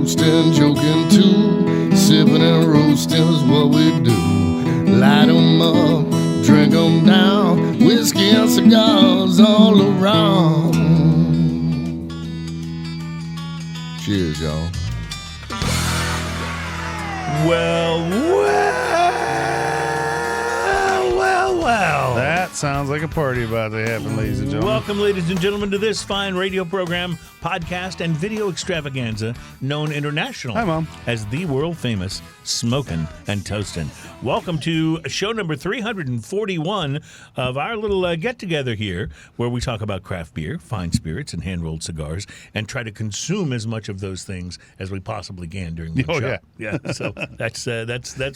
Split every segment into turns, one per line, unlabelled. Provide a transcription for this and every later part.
toasting, joking too. Sipping and roasting is what we do. Light 'em up, drink 'em down. Whiskey and cigars all around. Cheers, y'all.
Well.
That sounds like a party about to happen, ladies and gentlemen.
Welcome, ladies and gentlemen, to this fine radio program, podcast, and video extravaganza known internationally
Hi, Mom.
as the world-famous Smokin' and Toastin'. Welcome to show number 341 of our little get-together here, where we talk about craft beer, fine spirits, and hand-rolled cigars, and try to consume as much of those things as we possibly can during the show.
Yeah.
So that's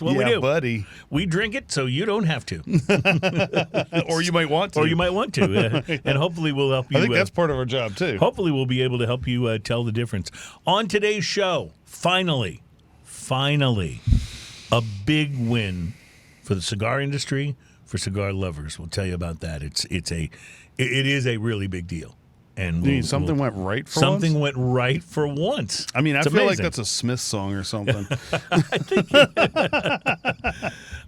what we do.
Yeah, buddy.
We drink it so you don't have to.
Or you might want to.
Or you might want to. And hopefully we'll help you.
I think that's part of our job, too.
Hopefully we'll be able to help you tell the difference. On today's show, finally, a big win for the cigar industry, for cigar lovers. We'll tell you about that. It is a really big deal. And
something went right for
something
once?
went right for once.
I mean, I
It's
feel like
amazing.
that's a Smith song or something.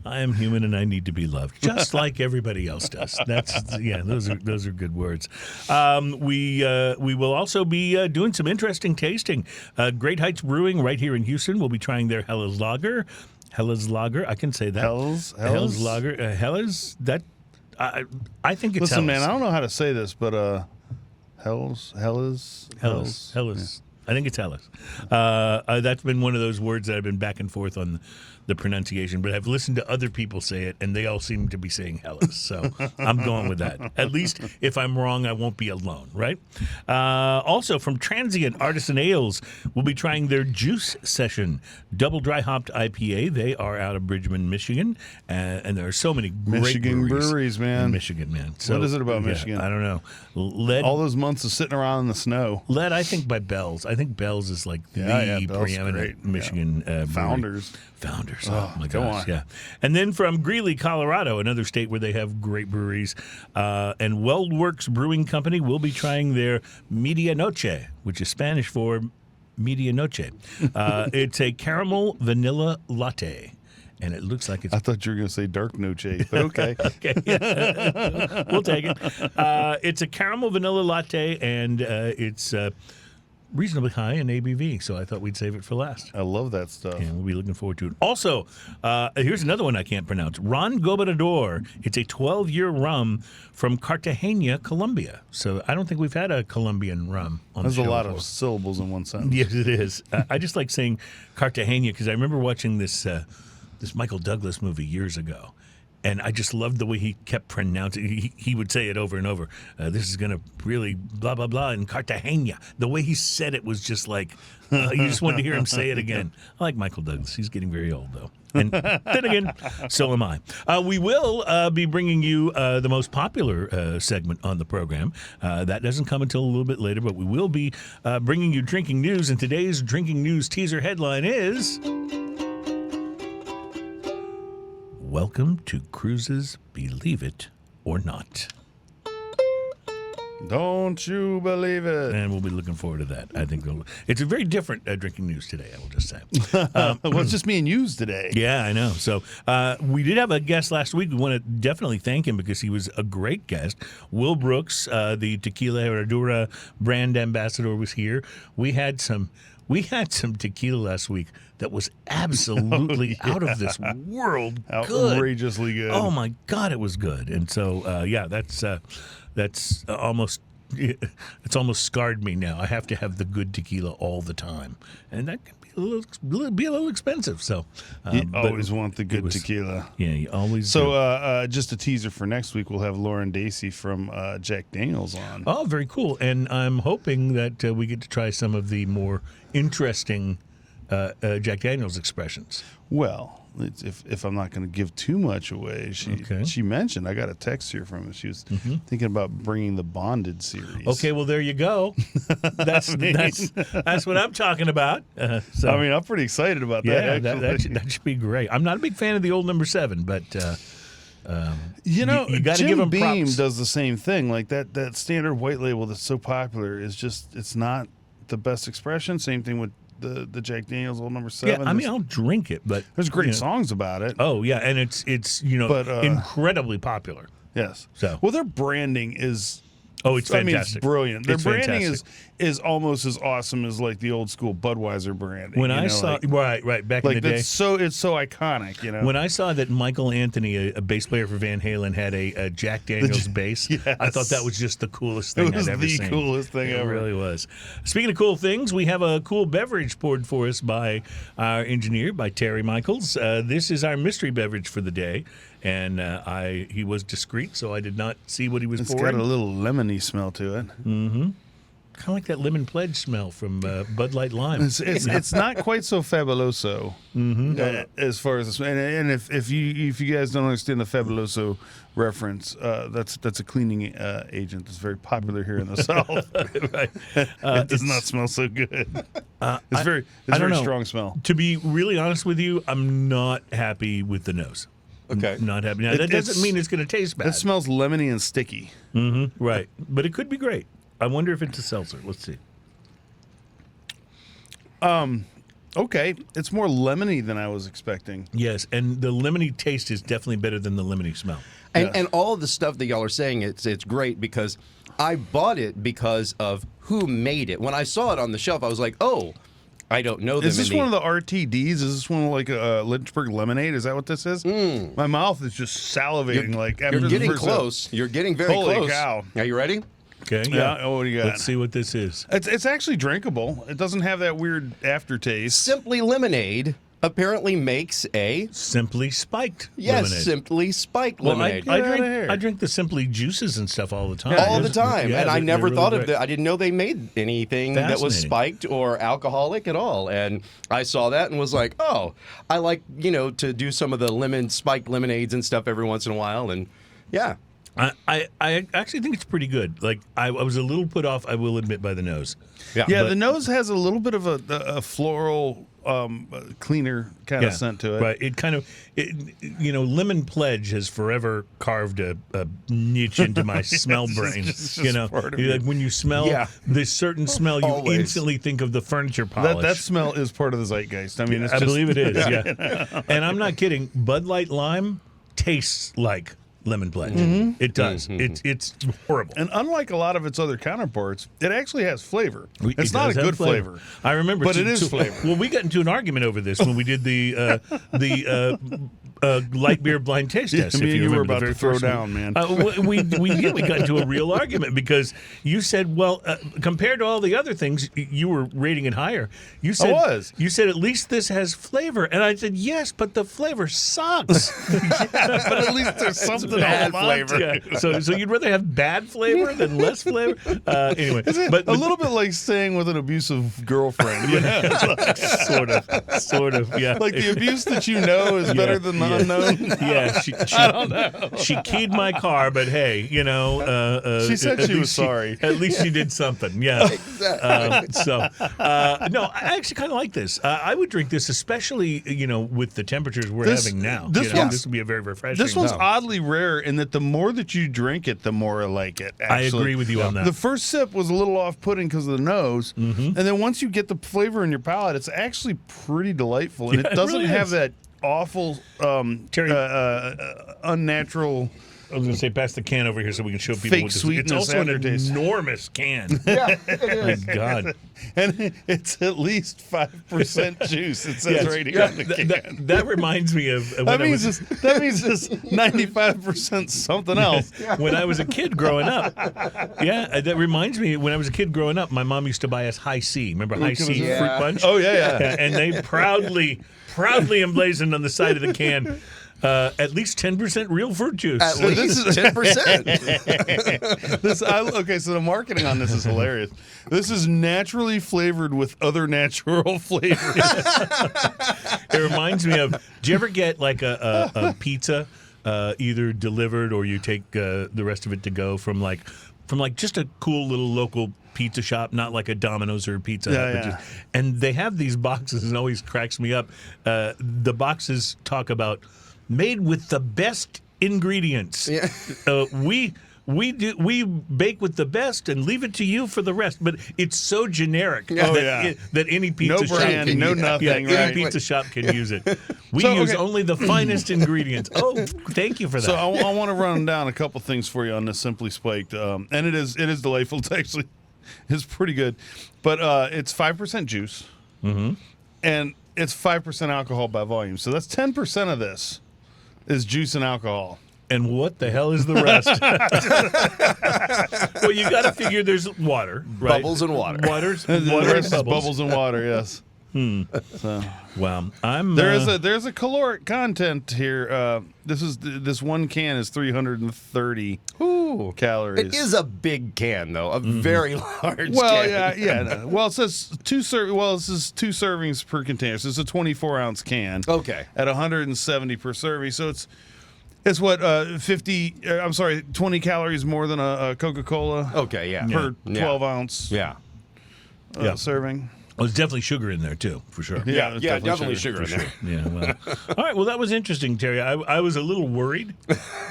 I am human and I need to be loved, just like everybody else does. Those are good words. We will also be doing some interesting tasting. Great Heights Brewing right here in Houston will be trying their Hellas Lager. I can say that.
Hellas
Lager. Hellas. That I think it's
Listen,
Hellas.
man, I don't know how to say this, but Hellas.
Yeah. I think it's Hellas. That's been one of those words that I've been back and forth on the pronunciation, but I've listened to other people say it, and they all seem to be saying Hellas. So I'm going with that. At least if I'm wrong, I won't be alone, right? Also, from Transient Artisan Ales, we'll be trying their Juice Session Double Dry Hopped IPA. They are out of Bridgman, Michigan, and there are so many great
Michigan breweries, man.
in Michigan, man. So,
What is it about Michigan?
I don't know.
All those months of sitting around in the snow.
Led, I think, by Bell's. I think Bell's is like the
Bell's
preeminent
great.
Michigan brewery.
Founders.
Oh my
go
gosh,
on.
yeah. And then from Greely, Colorado, another state where they have great breweries, and Weldwerks Brewing Company will be trying their Medianoche, which is Spanish for Medianoche. It's a caramel vanilla latte. And it looks like it's...
I thought you were going to say dark noche, but okay.
Okay, yeah. We'll take it. It's a caramel vanilla latte, and it's reasonably high in ABV, so I thought we'd save it for last.
I love that stuff.
And we'll be looking forward to it. Also, here's another one I can't pronounce. Ron Gobernador. It's a 12-year rum from Cartagena, Colombia. So I don't think we've had a Colombian rum on
There's
the show
a lot
before.
of syllables in one sentence.
Yes, it is. I just like saying Cartagena because I remember watching this Michael Douglas movie years ago. And I just loved the way he kept pronouncing. He would say it over and over. This is going to really blah, blah, blah in Cartagena. The way he said it was just like, you just wanted to hear him say it again. I like Michael Douglas. He's getting very old, though. And then again, so am I. We will be bringing you the most popular segment on the program. That doesn't come until a little bit later, but we will be bringing you drinking news. And today's drinking news teaser headline is... Welcome to Cruises, Believe It or Not.
Don't you believe it?
And we'll be looking forward to that. I think it's a very different drinking news today, I will just say.
Well, it's just being used today.
Yeah, I know. So we did have a guest last week. We want to definitely thank him because he was a great guest. Will Brooks, the Tequila Herradura brand ambassador, was here. We had some tequila last week that was absolutely out of this world good.
Outrageously good.
Oh my God, it was good. And so, that's almost, it's almost scarred me now. I have to have the good tequila all the time, and that can be a little expensive. So
you always want the good tequila.
Yeah, you always.
So just a teaser for next week, we'll have Lauren Dacey from Jack Daniels on.
Oh, very cool. And I'm hoping that we get to try some of the more interesting Jack Daniels expressions.
Well, if I'm not going to give too much away, she mentioned, I got a text here from her. She was thinking about bringing the Bonded series.
Okay, well, there you go. That's what I'm talking about. So,
I mean, I'm pretty excited about that.
That should be great. I'm not a big fan of the old number 7, but
you got to
give him
Beam
props.
does the same thing. Like that standard white label that's so popular is just, it's not the best expression. Same thing with the Jack Daniel's Old Number 7.
Yeah, I mean, I'll drink it, but
there's great songs about it.
Oh yeah, and it's incredibly popular.
Yes.
So
their branding is.
Oh, it's fantastic.
I mean, it's brilliant. Their
It's
branding
fantastic.
is almost as awesome as like the old school Budweiser branding.
When I saw right back in the day,
it's so iconic.
When I saw that Michael Anthony, a bass player for Van Halen, had a Jack Daniel's bass, I thought that was just the coolest thing I'd ever seen.
It was the coolest thing ever.
It really was. Speaking of cool things, we have a cool beverage poured for us by our engineer, by Terry Michaels. This is our mystery beverage for the day. And he was discreet, so I did not see what he was pouring.
It's got a little lemony smell to it.
Mm-hmm. Kind of like that lemon pledge smell from Bud Light Lime.
It's not quite so fabuloso as far as and if you guys don't understand the fabuloso reference, that's a cleaning agent that's very popular here in the South.
Right.
It does not smell so good. It's very strong smell.
To be really honest with you, I'm not happy with the nose.
Okay.
Not happy. Now, that doesn't mean it's going to taste bad.
It smells lemony and sticky.
Mm-hmm. Right. But it could be great. I wonder if it's a seltzer. Let's see.
Okay. It's more lemony than I was expecting.
Yes, and the lemony taste is definitely better than the lemony smell.
And all the stuff that y'all are saying, it's great because I bought it because of who made it. When I saw it on the shelf, I was like, oh, I don't know them.
Is this one of the RTDs? Is this one like a Lynchburg lemonade? Is that what this is? My mouth is just salivating.
You're getting close. You're getting very close.
Holy cow.
Are you ready?
Okay.
Yeah. Oh, what do you got?
Let's see what this is.
It's actually drinkable. It doesn't have that weird aftertaste.
Simply Lemonade apparently makes a
Simply Spiked lemonade.
Simply Spiked lemonade.
I drink the Simply Juices and stuff all the time.
All the time.
Yeah,
and I never
really
thought
great.
of that. I didn't know they made anything that was spiked or alcoholic at all. And I saw that and was like, oh, I like, to do some of the spiked lemonades and stuff every once in a while. And yeah.
I actually think it's pretty good. Like I was a little put off, I will admit, by the nose.
Yeah, the nose has a little bit of a floral, cleaner kind of scent to it.
Right. It kind of, Lemon Pledge has forever carved a niche into my smell brain. Like when you smell this certain smell, you instantly think of the furniture polish.
That smell is part of the zeitgeist. I mean,
I believe it is. Yeah. And I'm not kidding. Bud Light Lime tastes like Lemon Pledge. Mm-hmm. It does. Mm-hmm. It's horrible.
And unlike a lot of its other counterparts, it actually has flavor. It's not a good flavor.
I remember,
but it is flavor.
Well, we got into an argument over this when we did the light beer blind taste test.
Me and you were about to throw down, man.
We got into a real argument because you said, well, compared to all the other things, you were rating it higher. You said, You said at least this has flavor, and I said yes, but the flavor sucks.
But at least there's something.
Bad flavor.
Yeah. So you'd rather have bad flavor than less flavor? Anyway,
but a little bit like staying with an abusive girlfriend.
Sort of. Yeah.
Like the abuse that is better than the unknown.
Yeah. I don't know. She keyed my car, but hey,
she said she was sorry.
At least she did something. Yeah.
Exactly.
No, I actually kind of like this. I would drink this, especially with the temperatures we're having now. This would be a very refreshing.
This one's oddly rare in that the more that you drink it, the more I like it. Actually.
I agree with you on that.
The first sip was a little off-putting because of the nose, and then once you get the flavor in your palate, it's actually pretty delightful, and it doesn't really have that awful, unnatural.
I was going to say, pass the can over here so we can show people
fake
what this
sweetness.
It's also an enormous can.
Yeah, it is.
My God.
And it's at least 5% juice. It says right here on the can.
That reminds me of when
that means it's 95% something else.
When I was a kid growing up. Yeah, that reminds me, when I was a kid growing up, my mom used to buy us High C. Remember High C fruit punch?
Oh, yeah.
And they proudly emblazoned on the side of the can, at least 10% real fruit juice.
At least 10%.
Okay, so the marketing on this is hilarious. This is naturally flavored with other natural flavors.
It reminds me of, do you ever get like a pizza either delivered or you take the rest of it to go from just a cool little local pizza shop, not like a Domino's or a Pizza Hut. And they have these boxes, and it always cracks me up. The boxes talk about made with the best ingredients.
Yeah.
we bake with the best and leave it to you for the rest. But it's so generic that any pizza shop can
nothing.
Any pizza shop can use it. We use only the finest ingredients. Oh, thank you for that.
So I want to run down a couple things for you on this Simply Spiked, and it is delightful. It's pretty good, but it's 5% juice, and it's 5% alcohol by volume. So that's 10% of this is juice and alcohol.
And what the hell is the rest? Well, you got to figure there's water, right?
Bubbles and water.
Water and
bubbles and water. Yes. So.
Wow,
there's a caloric content here. This one can is 330 calories.
It is a big can, though, a very large. can.
Yeah. Well, it says this is 2 servings per container. So it's a 24-ounce can.
Okay.
At 170 per serving. So it's what 20 calories more than a Coca-Cola.
Okay, yeah.
Per 12-ounce.
Yeah.
Serving.
Oh, there's definitely sugar in there too, for sure.
Yeah, definitely sugar in there.
Yeah. Well. All right. Well, that was interesting, Terry. I was a little worried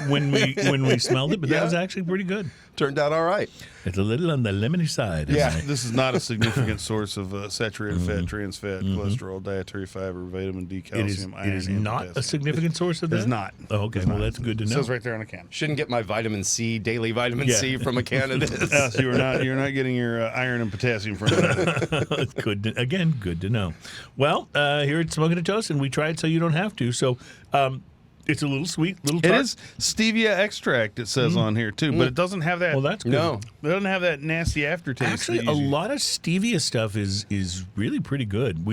when we smelled it, but that was actually pretty good.
Turned out all right.
It's a little on the lemony side.
This is not a significant source of saturated fat, trans fat, cholesterol, dietary fiber, vitamin D, calcium, iron.
It is not a significant source of that?
It's not.
Oh, okay. Well, that's good to know.
It says right there on the can.
Shouldn't get my vitamin C, daily vitamin C from a can of this.
So you're not getting your iron and potassium from it.
Good to know. Well, here at Smoking a Toast, and we try it so you don't have to. So it's a little sweet, little tart.
It is stevia extract, it says on here, too, but it doesn't have that.
Well, that's good.
No.
It doesn't have that nasty aftertaste.
Actually, a lot of stevia stuff is really pretty good.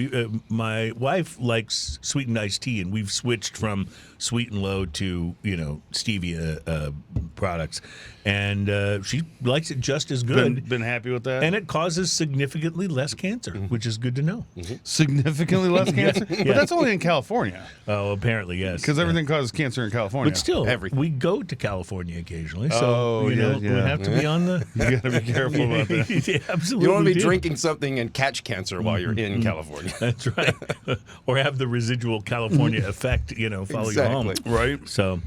My wife likes sweetened iced tea, and we've switched from Sweet and Low to stevia products, and she likes it just as good.
Been happy with that,
and it causes significantly less cancer, which is good to know.
Significantly less cancer, but that's only in California.
Oh, apparently yes,
because everything causes cancer in California.
But still,
everything.
We go to California occasionally, so we have to be on the.
You got to be careful about that.
Yeah, absolutely.
You don't want to be drinking something and catch cancer while you're in California.
That's right. Or have the residual California effect, follow you home.
Right.
So,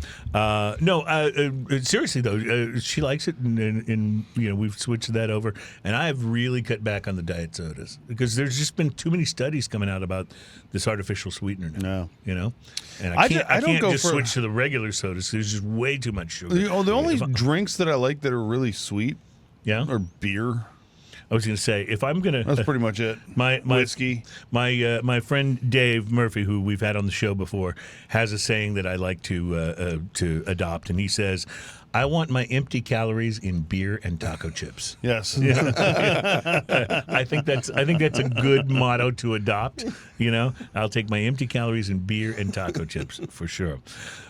seriously though, she likes it, and we've switched that over, and I've really cut back on the diet sodas because there's just been too many studies coming out about this artificial sweetener now.
No.
And I can't just switch to the regular sodas. There's just way too much sugar.
The only drinks that I like that are really sweet, are beer.
I was going to say, if I'm going to...
That's pretty much it.
My
whiskey.
My friend Dave Murphy, who we've had on the show before, has a saying that I like to adopt, and he says, I want my empty calories in beer and taco chips.
Yes.
I think that's a good motto to adopt. I'll take my empty calories in beer and taco chips for sure.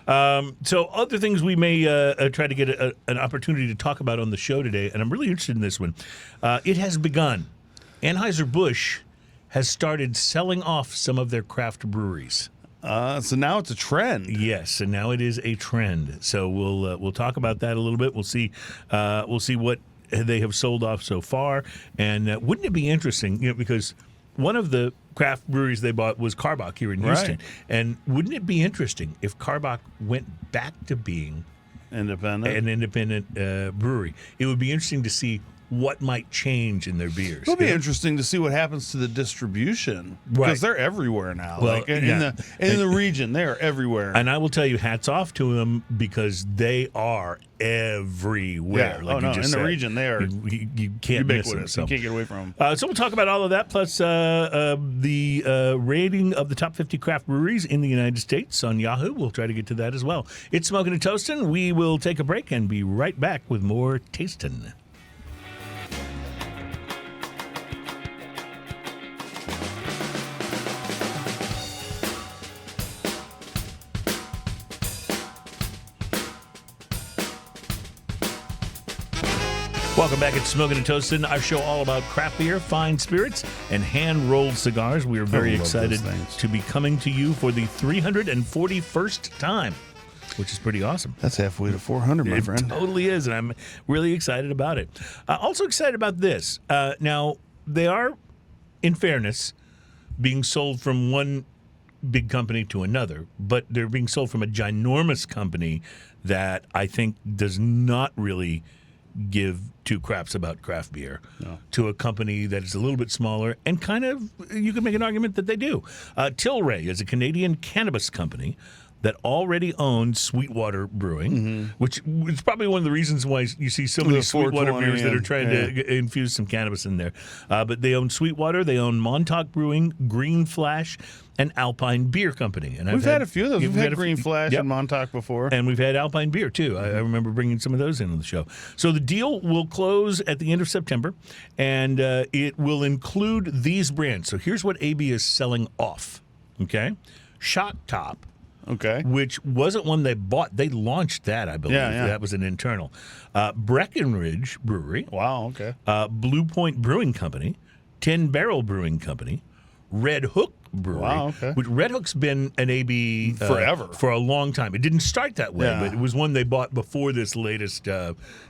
So other things we may try to get an opportunity to talk about on the show today, and I'm really interested in this one. It has begun. Anheuser-Busch has started selling off some of their craft breweries.
So now it's a trend.
Yes, and now it is a trend. So we'll talk about that a little bit. We'll see what they have sold off so far, and wouldn't it be interesting? Because one of the craft breweries they bought was Karbach here in Houston, and wouldn't it be interesting if Karbach went back to being an independent brewery? It would be interesting to see what might change in their beers.
It'll be interesting to see what happens to the distribution because they're everywhere now. Well, in the region, they're everywhere.
And I will tell you, hats off to them because they are everywhere.
Yeah.
Like
in the region, they are.
You can't miss them.
So. You can't get away from them.
So we'll talk about all of that, plus the rating of the top 50 craft breweries in the United States on Yahoo. We'll try to get to that as well. It's Smoking and Toastin'. We will take a break and be right back with more tastin'. Welcome back at Smoking and Toastin', our show all about craft beer, fine spirits, and hand-rolled cigars. We are very excited to be coming to you for the 341st time, which is pretty awesome.
That's halfway to 400, my friend.
It totally is, and I'm really excited about it. Also excited about this. Now, they are, in fairness, being sold from one big company to another, but they're being sold from a ginormous company that I think does not really give two craps about craft beer to a company that is a little bit smaller, and kind of, you can make an argument that they do. Tilray is a Canadian cannabis company that already owns Sweetwater Brewing, which is probably one of the reasons why you see so many Sweetwater beers that are trying to infuse some cannabis in there. But they own Sweetwater, they own Montauk Brewing, Green Flash, and Alpine Beer Company. And
we've had a few of those. We've had Green Flash and Montauk before.
And we've had Alpine Beer, too. I remember bringing some of those in on the show. So the deal will close at the end of September, and it will include these brands. So here's what AB is selling off, okay? Shot Top.
Okay.
Which wasn't one they bought. They launched that, I believe.
Yeah.
That was an internal. Breckenridge Brewery.
Wow, okay.
Blue Point Brewing Company. 10 Barrel Brewing Company. Red Hook Brewery.
Wow, okay.
Which Red Hook's been an AB
forever.
For a long time. It didn't start that way, but it was one they bought before this latest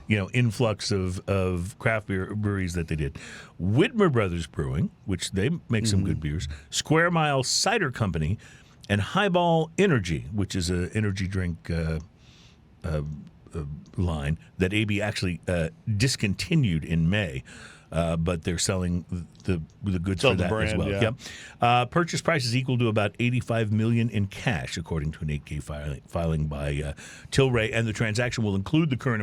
influx of craft beer breweries that they did. Widmer Brothers Brewing, which they make some good beers. Square Mile Cider Company. And Highball Energy, which is an energy drink line that AB actually discontinued in May, but they're selling the goods for that
brand,
as well.
yeah.
Yep. Purchase price is equal to about $85 million in cash, according to an 8K filing by Tilray, and the transaction will include the current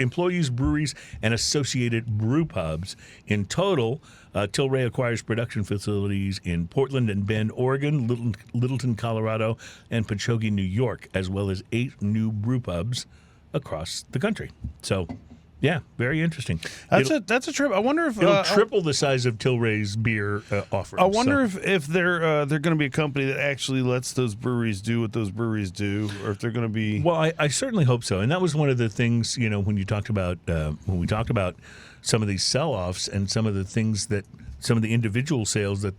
employees, breweries, and associated brew pubs. In total, Tilray acquires production facilities in Portland and Bend, Oregon, Littleton, Colorado, and Pachogue, New York, as well as 8 new brew pubs across the country. So, yeah, very interesting.
That's a trip. I wonder if
it'll triple the size of Tilray's beer offering.
I wonder if they're going to be a company that actually lets those breweries do what those breweries do, or if they're going to be.
Well, I certainly hope so, and that was one of the things when you talked about when we talked about some of these sell-offs and some of the things that some of the individual sales that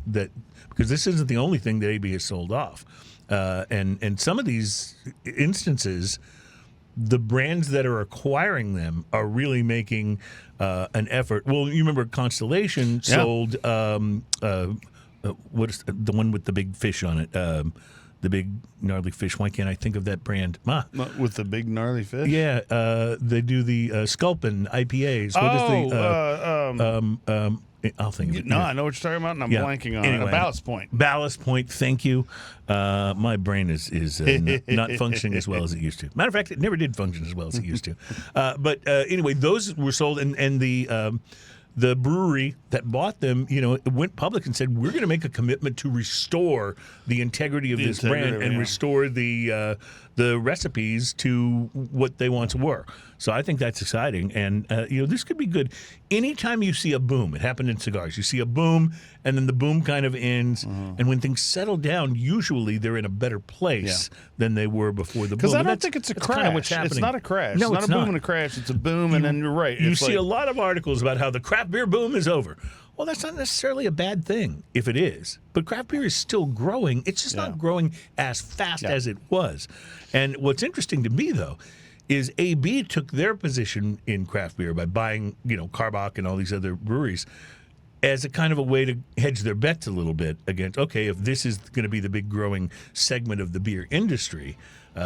because this isn't the only thing that AB has sold off, and some of these instances, the brands that are acquiring them are really making an effort. Well, you remember Constellation sold what is the one with the big fish on it? The big gnarly fish. Why can't I think of that brand?
With the big gnarly fish?
Yeah, they do the Sculpin IPAs. I'll think of it.
No, I know what you're talking about, and I'm blanking on it. Ballast Point.
Ballast Point, thank you. My brain is not functioning as well as it used to. Matter of fact, it never did function as well as it used to. But anyway, those were sold, and the brewery that bought them, went public and said, we're going to make a commitment to restore the integrity of this brand and restore the recipes to what they once were. So I think that's exciting. And, this could be good. Anytime you see a boom, it happened in cigars. You see a boom, and then the boom kind of ends. And when things settle down, usually they're in a better place than they were before the boom.
Because I don't think it's a crash.
Kind of what's happening.
It's not a crash.
No,
it's not a boom and a crash. It's a boom, and then you're right.
You see a lot of articles about how the craft beer boom is over. Well, that's not necessarily a bad thing, if it is. But craft beer is still growing. It's just not growing as fast as it was. And what's interesting to me, though, is AB took their position in craft beer by buying, Karbach and all these other breweries as a kind of a way to hedge their bets a little bit against, okay, if this is going to be the big growing segment of the beer industry,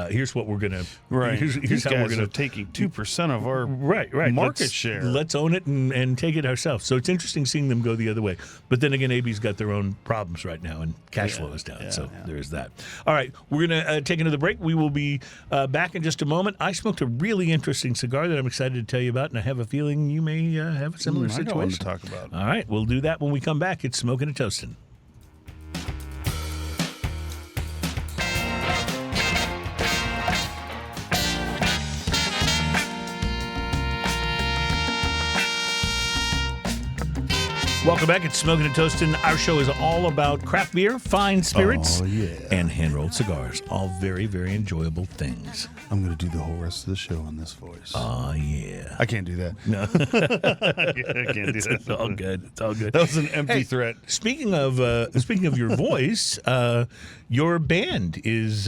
here's what we're going to.
Right.
Here's how we're going to
taking 2% of our market share.
Let's own it and take it ourselves. So it's interesting seeing them go the other way. But then again, AB's got their own problems right now, and cash flow is down. So there is that. All right, we're going to take another break. We will be back in just a moment. I smoked a really interesting cigar that I'm excited to tell you about, and I have a feeling you may have a similar situation.
I got one to talk about.
All right, we'll do that when we come back. It's Smoking and Toasting. Welcome back. It's Smoking and Toasting. Our show is all about craft beer, fine spirits, and hand-rolled cigars. All very, very enjoyable things.
I'm going to do the whole rest of the show in this voice.
Oh, yeah.
I can't do that.
No.
I can't do that.
It's all good. It's all good.
That was an empty threat.
Speaking of your voice, your band is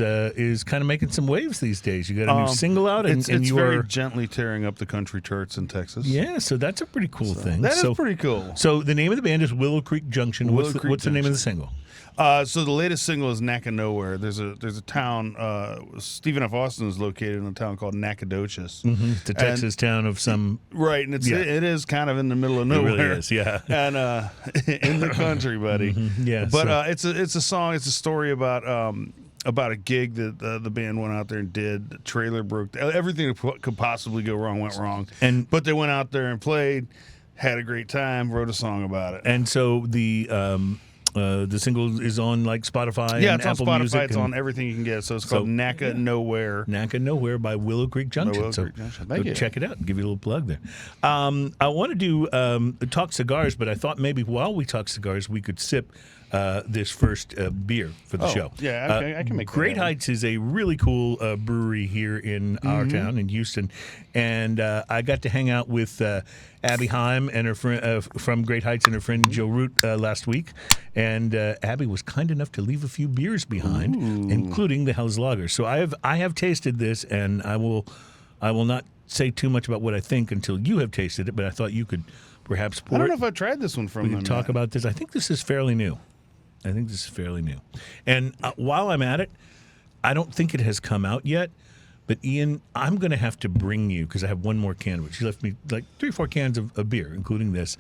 kind of making some waves these days. You got a new single out, and
it's
you
very
are
gently tearing up the country charts in Texas.
Yeah, so that's a pretty cool thing.
That is pretty cool.
So the name name of the band is Willow Creek Junction. What's the name of the single?
So the latest single is Naca Nowhere. There's a town. Stephen F. Austin is located in a town called Nacogdoches.
Mm-hmm. It's a Texas town of some.
Right, and it is kind of in the middle of nowhere.
It really is, yeah.
And in the country, buddy.
Mm-hmm. Yeah.
But it's a song. It's a story about a gig that the band went out there and did. The trailer broke. Everything that could possibly go wrong went wrong. But they went out there and played, had a great time, wrote a song about it.
And so the single is on like Spotify.
Yeah,
and
it's on
Apple
Spotify.
Music
It's on everything you can get. So it's called Naca Nowhere.
Naca Nowhere by Willow Creek Junction.
Thank you.
Check it out. Give you a little plug there. I want to do talk cigars, but I thought maybe while we talk cigars, we could sip this first beer for the show.
Yeah, I can make
Great
that
Heights is a really cool brewery here in our town in Houston, and I got to hang out with Abby Heim and her friend from Great Heights and her friend Joe Root last week, and Abby was kind enough to leave a few beers behind, including the Hell's Lager. So I have tasted this, and I will not say too much about what I think until you have tasted it. But I thought you could perhaps pour.
I don't know if I tried this one from them.
We can talk about this. I think this is fairly new. And while I'm at it, I don't think it has come out yet. But Ian, I'm going to have to bring you, because I have one more can of it. She left me like 3 or 4 cans of beer, including this,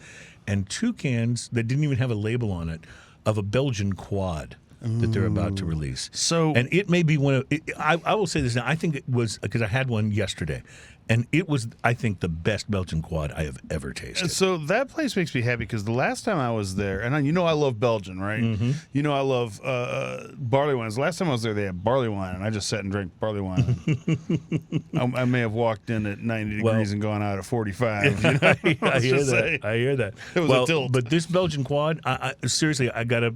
and 2 cans that didn't even have a label on it of a Belgian quad that they're about to release. And it may be one of. I will say this now. I think it was because I had one yesterday, and it was, I think, the best Belgian quad I have ever tasted.
So that place makes me happy because the last time I was there, and I love Belgian, right?
Mm-hmm.
You know I love barley wines. The last time I was there, they had barley wine, and I just sat and drank barley wine. I may have walked in at 90 degrees and gone out at 45. You know?
I hear that.
It was a tilt.
But this Belgian quad, I seriously, I gotta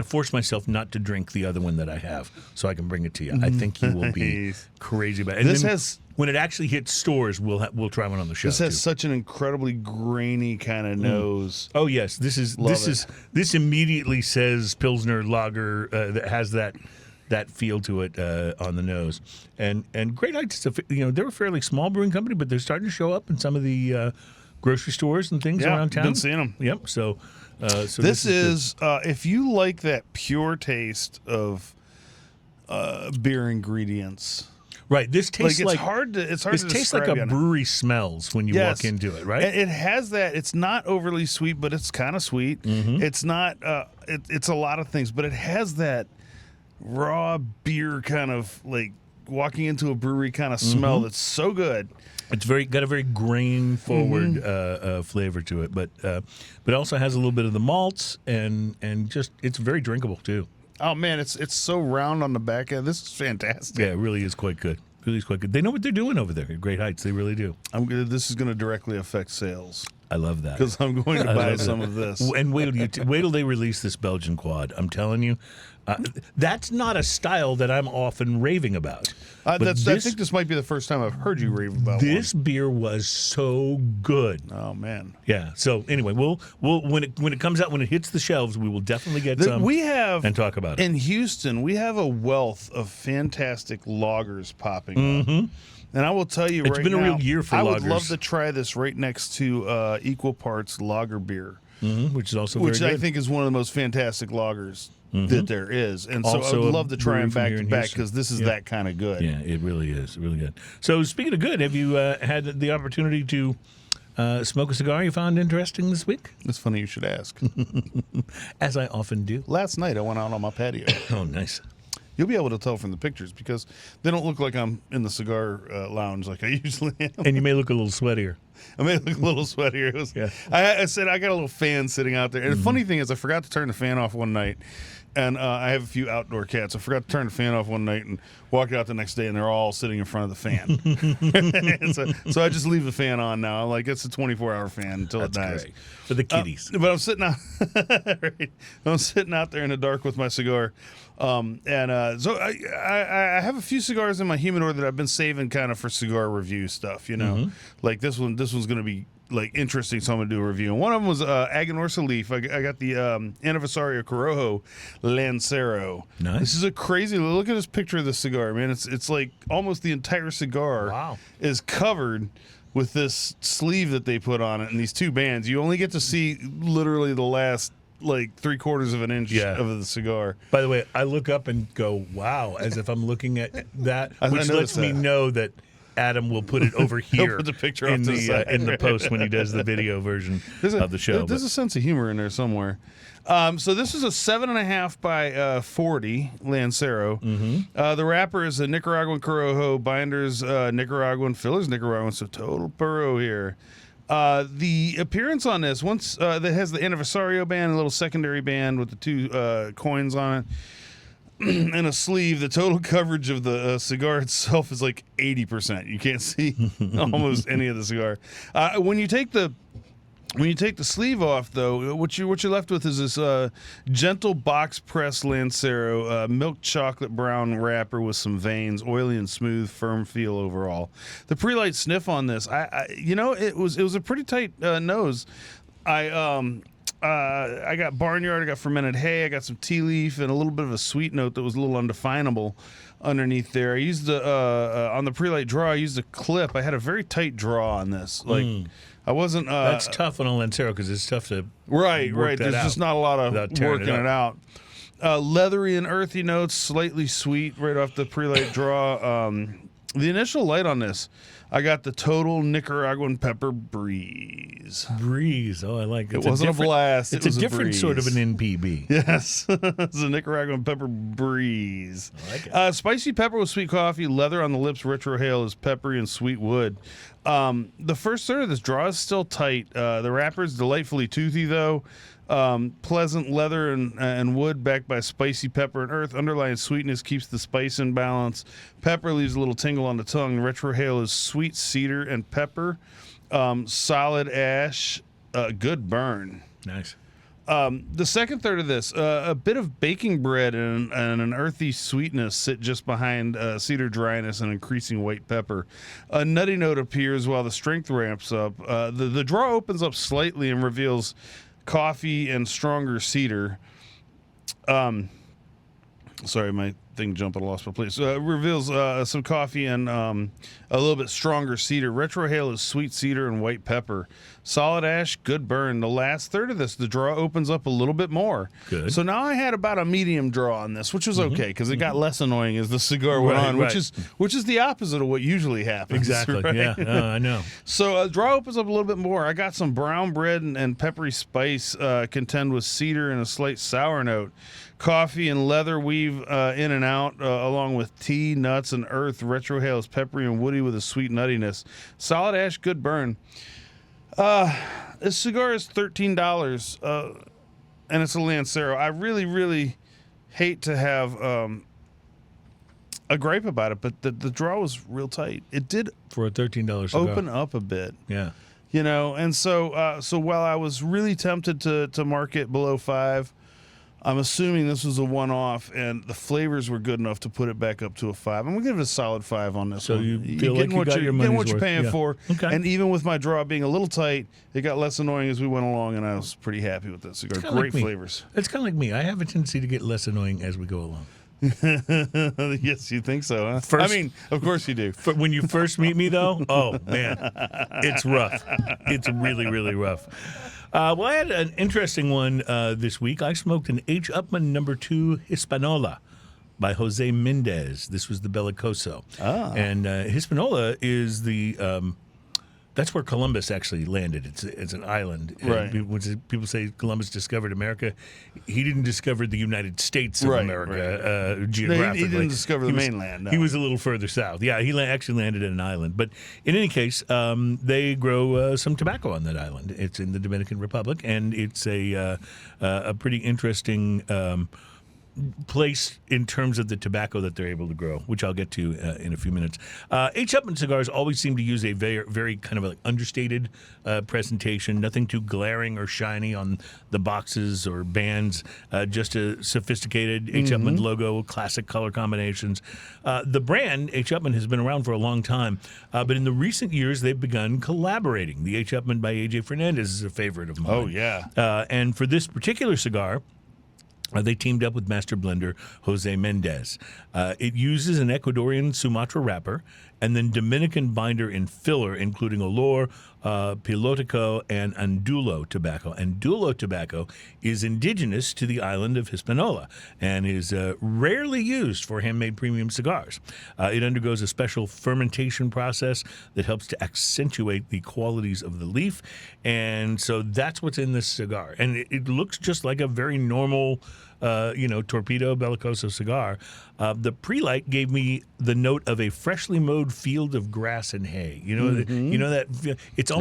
force myself not to drink the other one that I have, so I can bring it to you. I think you will be crazy about it. And when it actually hits stores, we'll try one on the show.
This has such an incredibly grainy kind of nose.
Oh yes, this immediately says Pilsner Lager that has that feel to it on the nose. And Great Heights, they're a fairly small brewing company, but they're starting to show up in some of the grocery stores and things around town.
Been seeing them.
Yep. So
this is if you like that pure taste of beer ingredients.
Right. This tastes
it's hard to describe.
It tastes like a brewery smells when you walk into it, right?
It has that. It's not overly sweet, but it's kind of sweet.
Mm-hmm.
It's not. It's a lot of things, but it has that raw beer kind of like walking into a brewery kind of smell that's so good.
It's got a very grain forward flavor to it, but it also has a little bit of the malts and just it's very drinkable too.
Oh man, it's so round on the back end. This is fantastic.
Yeah, it really is quite good. Really is quite good. They know what they're doing over there at Great Heights. They really do.
This is going to directly affect sales.
I love that
because I'm going to buy some of this.
And wait till they release this Belgian quad. I'm telling you, that's not a style that I'm often raving about.
I think this might be the first time I've heard you rave about
this beer was so good.
Oh man,
yeah. So anyway, we'll when it comes out, when it hits the shelves, we will definitely get some.
We have
and talk about it
in Houston. We have a wealth of fantastic lagers popping up. And I will tell you
it's been a real year for lagers.
I would love to try this right next to equal parts lager beer,
which is also very good.
I think is one of the most fantastic lagers that there is. And also so I would love to try them back to back because this is that kind of good.
Yeah, it really is. Really good. So speaking of good, have you had the opportunity to smoke a cigar you found interesting this week?
It's funny you should ask.
As I often do.
Last night I went out on my patio.
Oh, nice.
You'll be able to tell from the pictures because they don't look like I'm in the cigar lounge like I usually am.
And you may look a little sweatier.
I may look a little sweatier. I said I got a little fan sitting out there. And the funny thing is I forgot to turn the fan off one night. And I have a few outdoor cats. I forgot to turn the fan off one night and walked out the next day, and they're all sitting in front of the fan. so I just leave the fan on now. I'm like, it's a 24-hour fan until it dies.
Great. For the kitties.
But I'm sitting out. Right. I'm sitting out there in the dark with my cigar, so I have a few cigars in my humidor that I've been saving kind of for cigar review stuff. You know, like this one. This one's going to be like interesting, so I'm gonna do a review. And one of them was Aganorsa leaf. I got the Aniversario Corojo Lancero.
Nice.
This is a crazy look at this picture of the cigar, man. It's like almost the entire cigar is covered with this sleeve that they put on it and these two bands. You only get to see literally the last like 3/4 of an inch of the cigar.
By the way, I look up and go, wow, as if I'm looking at that, which lets me know that Adam will put it over here
put the picture
in
the
the post when he does the video version of the show.
There's a sense of humor in there somewhere. So this is a 7.5 by 40 Lancero.
Mm-hmm.
The wrapper is a Nicaraguan Corojo, binders Nicaraguan, fillers Nicaraguan, so total Puro here. The appearance on this, once that has the Aniversario band, a little secondary band with the two coins on it, and a sleeve. The total coverage of the cigar itself is like 80%. You can't see almost any of the cigar. When you take the sleeve off, though, what you're left with is this gentle box press Lancero, milk chocolate brown wrapper with some veins, oily and smooth, firm feel overall. The pre-light sniff on this, it was a pretty tight nose. I got barnyard, I got fermented hay, I got some tea leaf, and a little bit of a sweet note that was a little undefinable underneath there. I used on the pre-light draw, I used a clip. I had a very tight draw on this. I wasn't.
That's tough on a Lancero because it's tough to
right. There's just not a lot of working it out. Leathery and earthy notes, slightly sweet right off the pre-light draw. The initial light on this, I got the total Nicaraguan pepper breeze.
Breeze. Oh, I like it.
It wasn't a blast.
It's
it was
a different sort of an NPB.
Yes. It's a Nicaraguan pepper breeze.
I like it.
Spicy pepper with sweet coffee, leather on the lips, retrohale is peppery and sweet wood. The first third of this draw is still tight. The wrapper is delightfully toothy, though. Pleasant leather and wood backed by spicy pepper and earth. Underlying sweetness keeps the spice in balance. Pepper leaves a little tingle on the tongue. Retrohale is sweet cedar and pepper. Solid ash, good burn.
Nice.
The second third of this, a bit of baking bread and an earthy sweetness sit just behind cedar dryness and increasing white pepper. A nutty note appears while the strength ramps up. The draw opens up slightly and reveals coffee and stronger cedar. Sorry, my thing jumped. I lost my place. Reveals some coffee and a little bit stronger cedar. Retrohale is sweet cedar and white pepper. Solid ash, good burn. The last third of this, the draw opens up a little bit more.
Good.
So now I had about a medium draw on this, which was okay because it got less annoying as the cigar went on, which is the opposite of what usually happens.
Exactly.
Right?
Yeah, I know.
So draw opens up a little bit more. I got some brown bread and peppery spice contend with cedar and a slight sour note. Coffee and leather weave in and out, along with tea, nuts, and earth. Retrohale is peppery and woody with a sweet nuttiness. Solid ash, good burn. This cigar is $13, and it's a Lancero. I really, really hate to have a gripe about it, but the draw was real tight. It did
for a $13 cigar.
Open up a bit.
Yeah.
And so while I was really tempted to mark it below 5, I'm assuming this was a one-off, and the flavors were good enough to put it back up to a 5. I'm going to give it a solid 5 on this one.
So you feel like you got your money's
getting what you're
worth.
paying
Yeah.
for.
Okay.
And even with my draw being a little tight, it got less annoying as we went along, and I was pretty happy with that cigar.
Kinda
Great
like me.
flavors.
It's kind of like me. I have a tendency to get less annoying as we go along.
Yes, you think so, huh?
First-
I mean, of course you do.
When you first meet me, though, oh, man, it's rough. It's really, really rough. Well, I had an interesting one this week. I smoked an H. Upmann No. 2 Hispaniola by Jose Mendez. This was the Bellicoso. And Hispaniola is the... that's where Columbus actually landed. It's an island.
Right.
When people say Columbus discovered America, he didn't discover the United States of America geographically.
He didn't discover the mainland. No.
He was a little further south. Yeah, he actually landed in an island. But in any case, they grow some tobacco on that island. It's in the Dominican Republic, and it's a pretty interesting place in terms of the tobacco that they're able to grow, which I'll get to in a few minutes. H. Upmann cigars always seem to use a very, very kind of like understated presentation, nothing too glaring or shiny on the boxes or bands, just a sophisticated H. Upmann logo, classic color combinations. The brand, H. Upmann, has been around for a long time, but in the recent years, they've begun collaborating. The H. Upmann by A.J. Fernandez is a favorite of mine.
Oh, yeah.
And for this particular cigar, They teamed up with master blender Jose Mendez. It uses an Ecuadorian Sumatra wrapper and then Dominican binder and filler, including Olor, Pilotico, and Andulo tobacco. Andulo tobacco is indigenous to the island of Hispaniola and is rarely used for handmade premium cigars. It undergoes a special fermentation process that helps to accentuate the qualities of the leaf, and so that's what's in this cigar. And it looks just like a very normal Torpedo Bellicoso cigar. The pre-light gave me the note of a freshly mowed field of grass and hay. You know that it's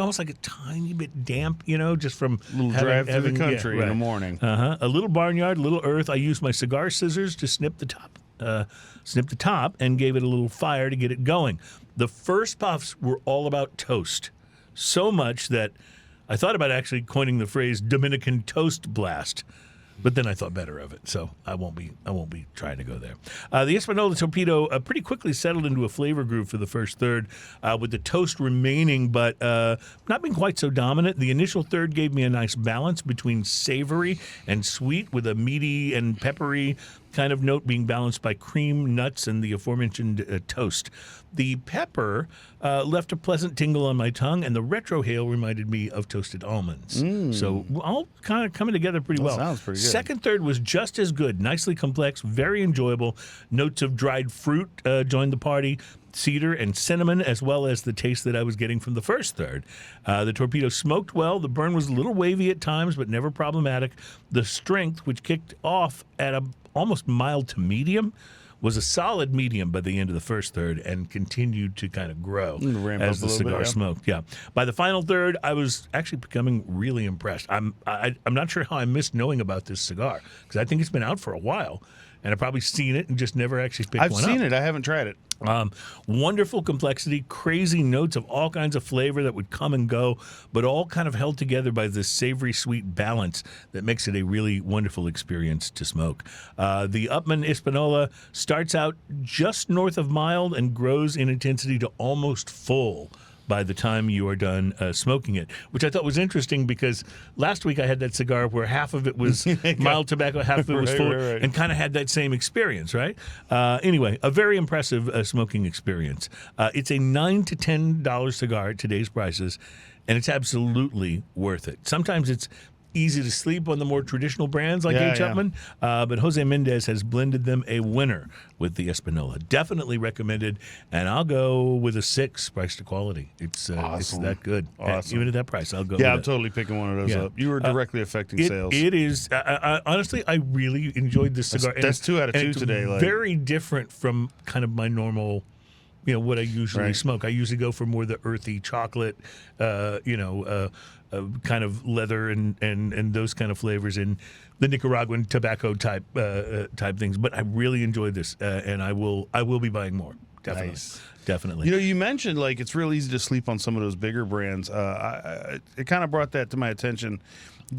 almost like a tiny bit damp. Just from
a little drive through the country in the morning.
A little barnyard, a little earth. I used my cigar scissors to snip the top, and gave it a little fire to get it going. The first puffs were all about toast, so much that I thought about actually coining the phrase Dominican toast blast. But then I thought better of it, so I won't be trying to go there. The Hispaniola Torpedo pretty quickly settled into a flavor groove for the first third, with the toast remaining, but not being quite so dominant. The initial third gave me a nice balance between savory and sweet, with a meaty and peppery kind of note being balanced by cream, nuts, and the aforementioned toast. The pepper left a pleasant tingle on my tongue, and the retrohale reminded me of toasted almonds. So all kind of coming together pretty well.
Sounds pretty good.
Second third was just as good, nicely complex, very enjoyable. Notes of dried fruit joined the party, cedar and cinnamon, as well as the taste that I was getting from the first third. The Torpedo smoked well. The burn was a little wavy at times, but never problematic. The strength, which kicked off at a almost mild to medium, was a solid medium by the end of the first third and continued to kind of grow as the cigar smoked. Yeah. By the final third, I was actually becoming really impressed. I'm not sure how I missed knowing about this cigar, because I think it's been out for a while, and I've probably seen it and just never actually picked one up.
I've seen it. I haven't tried it.
Wonderful complexity, crazy notes of all kinds of flavor that would come and go, but all kind of held together by this savory sweet balance that makes it a really wonderful experience to smoke. The Upmann Hispaniola starts out just north of mild and grows in intensity to almost full by the time you are done smoking it, which I thought was interesting, because last week I had that cigar where half of it was mild tobacco, half of it was full, and kind of had that same experience, right? Anyway, a very impressive smoking experience. It's a $9 to $10 cigar at today's prices, and it's absolutely worth it. Sometimes it's easy to sleep on the more traditional brands like H. Upmann, but Jose Mendez has blended them a winner with the Hispaniola. Definitely recommended, and I'll go with a 6 price to quality. It's that good.
Awesome.
Even at that price, I'll go
Yeah,
with
I'm
it.
totally picking one of those up. You were directly affecting sales.
It is. Honestly, I really enjoyed this cigar.
That's 2 out of 2 today.
Very different from kind of my normal, what I usually smoke. I usually go for more the earthy chocolate, kind of leather and those kind of flavors in the Nicaraguan tobacco type things. But I really enjoyed this, and I will be buying more. Definitely.
Nice.
Definitely.
You mentioned it's real easy to sleep on some of those bigger brands. It kind of brought that to my attention.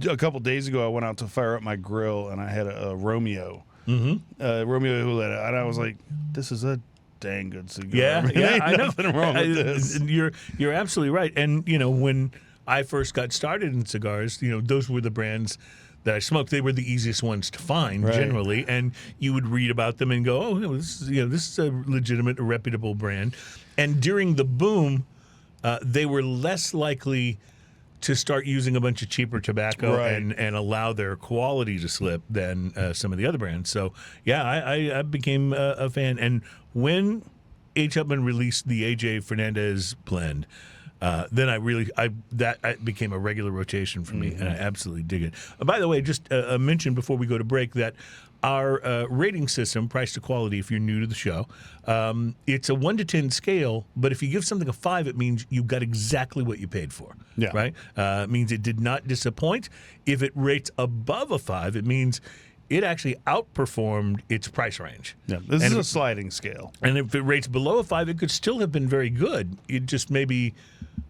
A couple days ago, I went out to fire up my grill, and I had a Romeo, Romeo Juleta, and I was like, "This is a dang good cigar."
Yeah, I know.
Nothing wrong with this.
You're absolutely right. And when I first got started in cigars, those were the brands that I smoked. They were the easiest ones to find generally, and you would read about them and go, "Oh, this is a legitimate, a reputable brand." And during the boom, they were less likely to start using a bunch of cheaper tobacco and allow their quality to slip than some of the other brands. So yeah, I became a fan. And when H. Upmann released the A.J. Fernandez blend, then that became a regular rotation for me, and I absolutely dig it. By the way, just a mention before we go to break that our rating system, price to quality, if you're new to the show, it's a 1 to 10 scale, but if you give something a 5, it means you got exactly what you paid for.
Yeah.
Right? It means it did not disappoint. If it rates above a 5, it means it actually outperformed its price range.
Yeah, this is a sliding scale.
And if it rates below a 5, it could still have been very good. It just maybe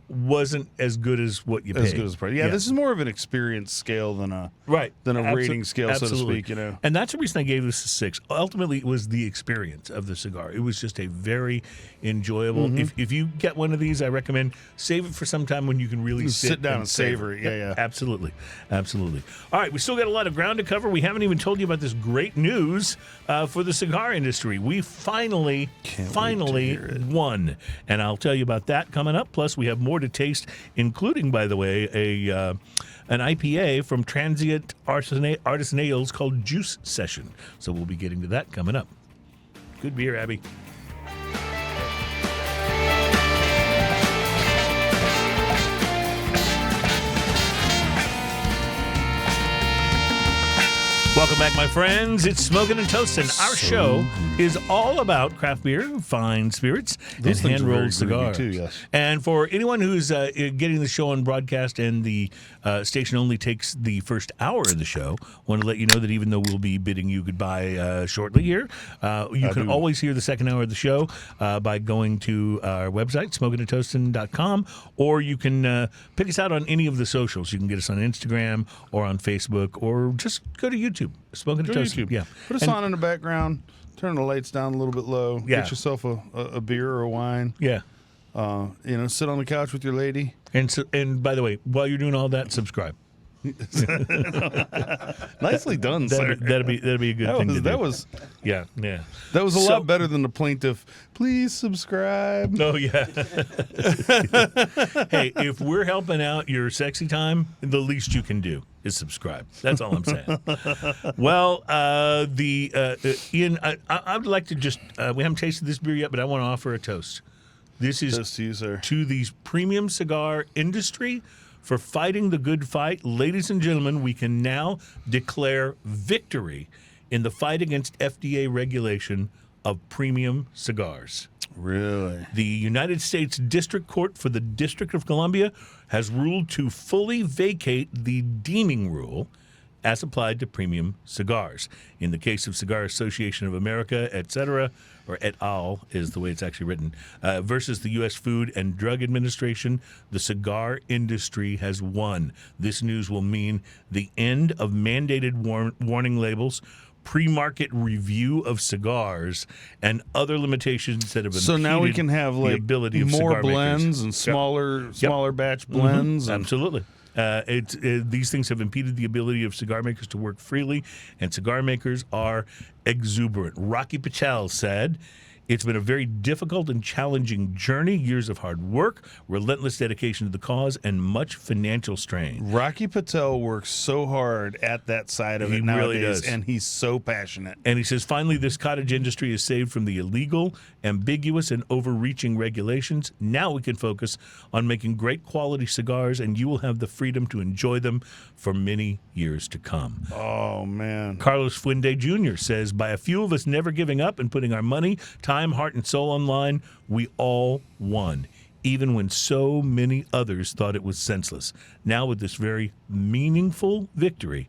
wasn't as good as what you paid.
As good as price. Yeah, this is more of an experience scale than a rating scale, so to speak.
And that's the reason I gave this a 6. Ultimately, it was the experience of the cigar. It was just a very enjoyable. If you get one of these, I recommend save it for some time when you can really
sit down and savor it. Yeah.
Absolutely. All right, we still got a lot of ground to cover. We haven't even told you about this great news for the cigar industry. We finally won, and I'll tell you about that coming up. Plus, we have more to taste, including, by the way, an IPA from Transient Artisan Ales called Juice Session. So we'll be getting to that coming up. Good beer, Abby. Welcome back, my friends. It's Smoking and Toasting. Our show is all about craft beer, fine spirits, and hand-rolled cigars.
Too, yes.
And for anyone who's getting the show on broadcast and the station only takes the first hour of the show, I want to let you know that even though we'll be bidding you goodbye shortly here, you can always hear the second hour of the show by going to our website, smokingandtoasting.com, or you can pick us out on any of the socials. You can get us on Instagram or on Facebook, or just go to YouTube. Smoking and Toasting. Yeah.
Put us on in the background. Turn the lights down a little bit low.
Yeah.
Get yourself a beer or a wine.
Yeah.
Sit on the couch with your lady.
And by the way, while you're doing all that, subscribe.
Nicely done, sir.
That'd be a good thing to do.
That was
yeah.
That was a lot better than the plaintiff. Please subscribe.
Oh yeah. Hey, if we're helping out your sexy time, the least you can do is subscribe. That's all I'm saying. Well, Ian, I would like to just we haven't tasted this beer yet, but I want to offer a toast. This is
toast to you, sir.
To the premium cigar industry for fighting the good fight. Ladies and gentlemen, we can now declare victory in the fight against FDA regulation of premium cigars.
Really?
The United States District Court for the District of Columbia has ruled to fully vacate the deeming rule as applied to premium cigars. In the case of Cigar Association of America, etc., or et al. Is the way it's actually written, versus the U.S. Food and Drug Administration, the cigar industry has won. This news will mean the end of mandated warning labels, pre-market review of cigars, and other limitations that have impeded
so now we can have
the ability of
more
cigar
blends
makers.
and smaller batch blends.
Absolutely. These things have impeded the ability of cigar makers to work freely, and cigar makers are exuberant. Rocky Patel said, "It's been a very difficult and challenging journey, years of hard work, relentless dedication to the cause, and much financial strain."
Rocky Patel works so hard at that side of it nowadays,
really does.
And he's so passionate.
And he says, finally, this cottage industry is saved from the illegal, ambiguous, and overreaching regulations. Now we can focus on making great quality cigars, and you will have the freedom to enjoy them for many years to come.
Oh, man.
Carlos Fuende Jr. says, by a few of us never giving up and putting our money, time, heart, and soul on line, we all won, even when so many others thought it was senseless. Now with this very meaningful victory,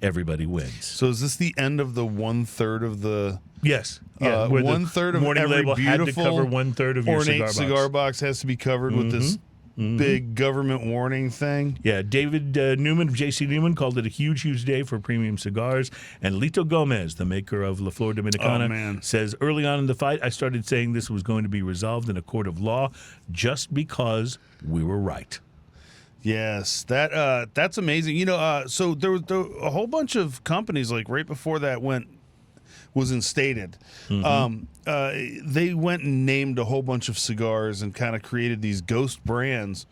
everybody wins.
So is this the end of the 1/3 of the...
Yes. Yeah, where
1/3 of
warning
every
label had to
beautiful
cover 1/3 of your
ornate
cigar
box has to be covered with this big government warning thing.
Yeah, David Newman of J.C. Newman called it a huge, huge day for premium cigars. And Lito Gomez, the maker of La Flor Dominicana, says, early on in the fight, I started saying this was going to be resolved in a court of law just because we were right.
Yes, that's amazing. So there was a whole bunch of companies, like right before that was instated. They went and named a whole bunch of cigars and kind of created these ghost brands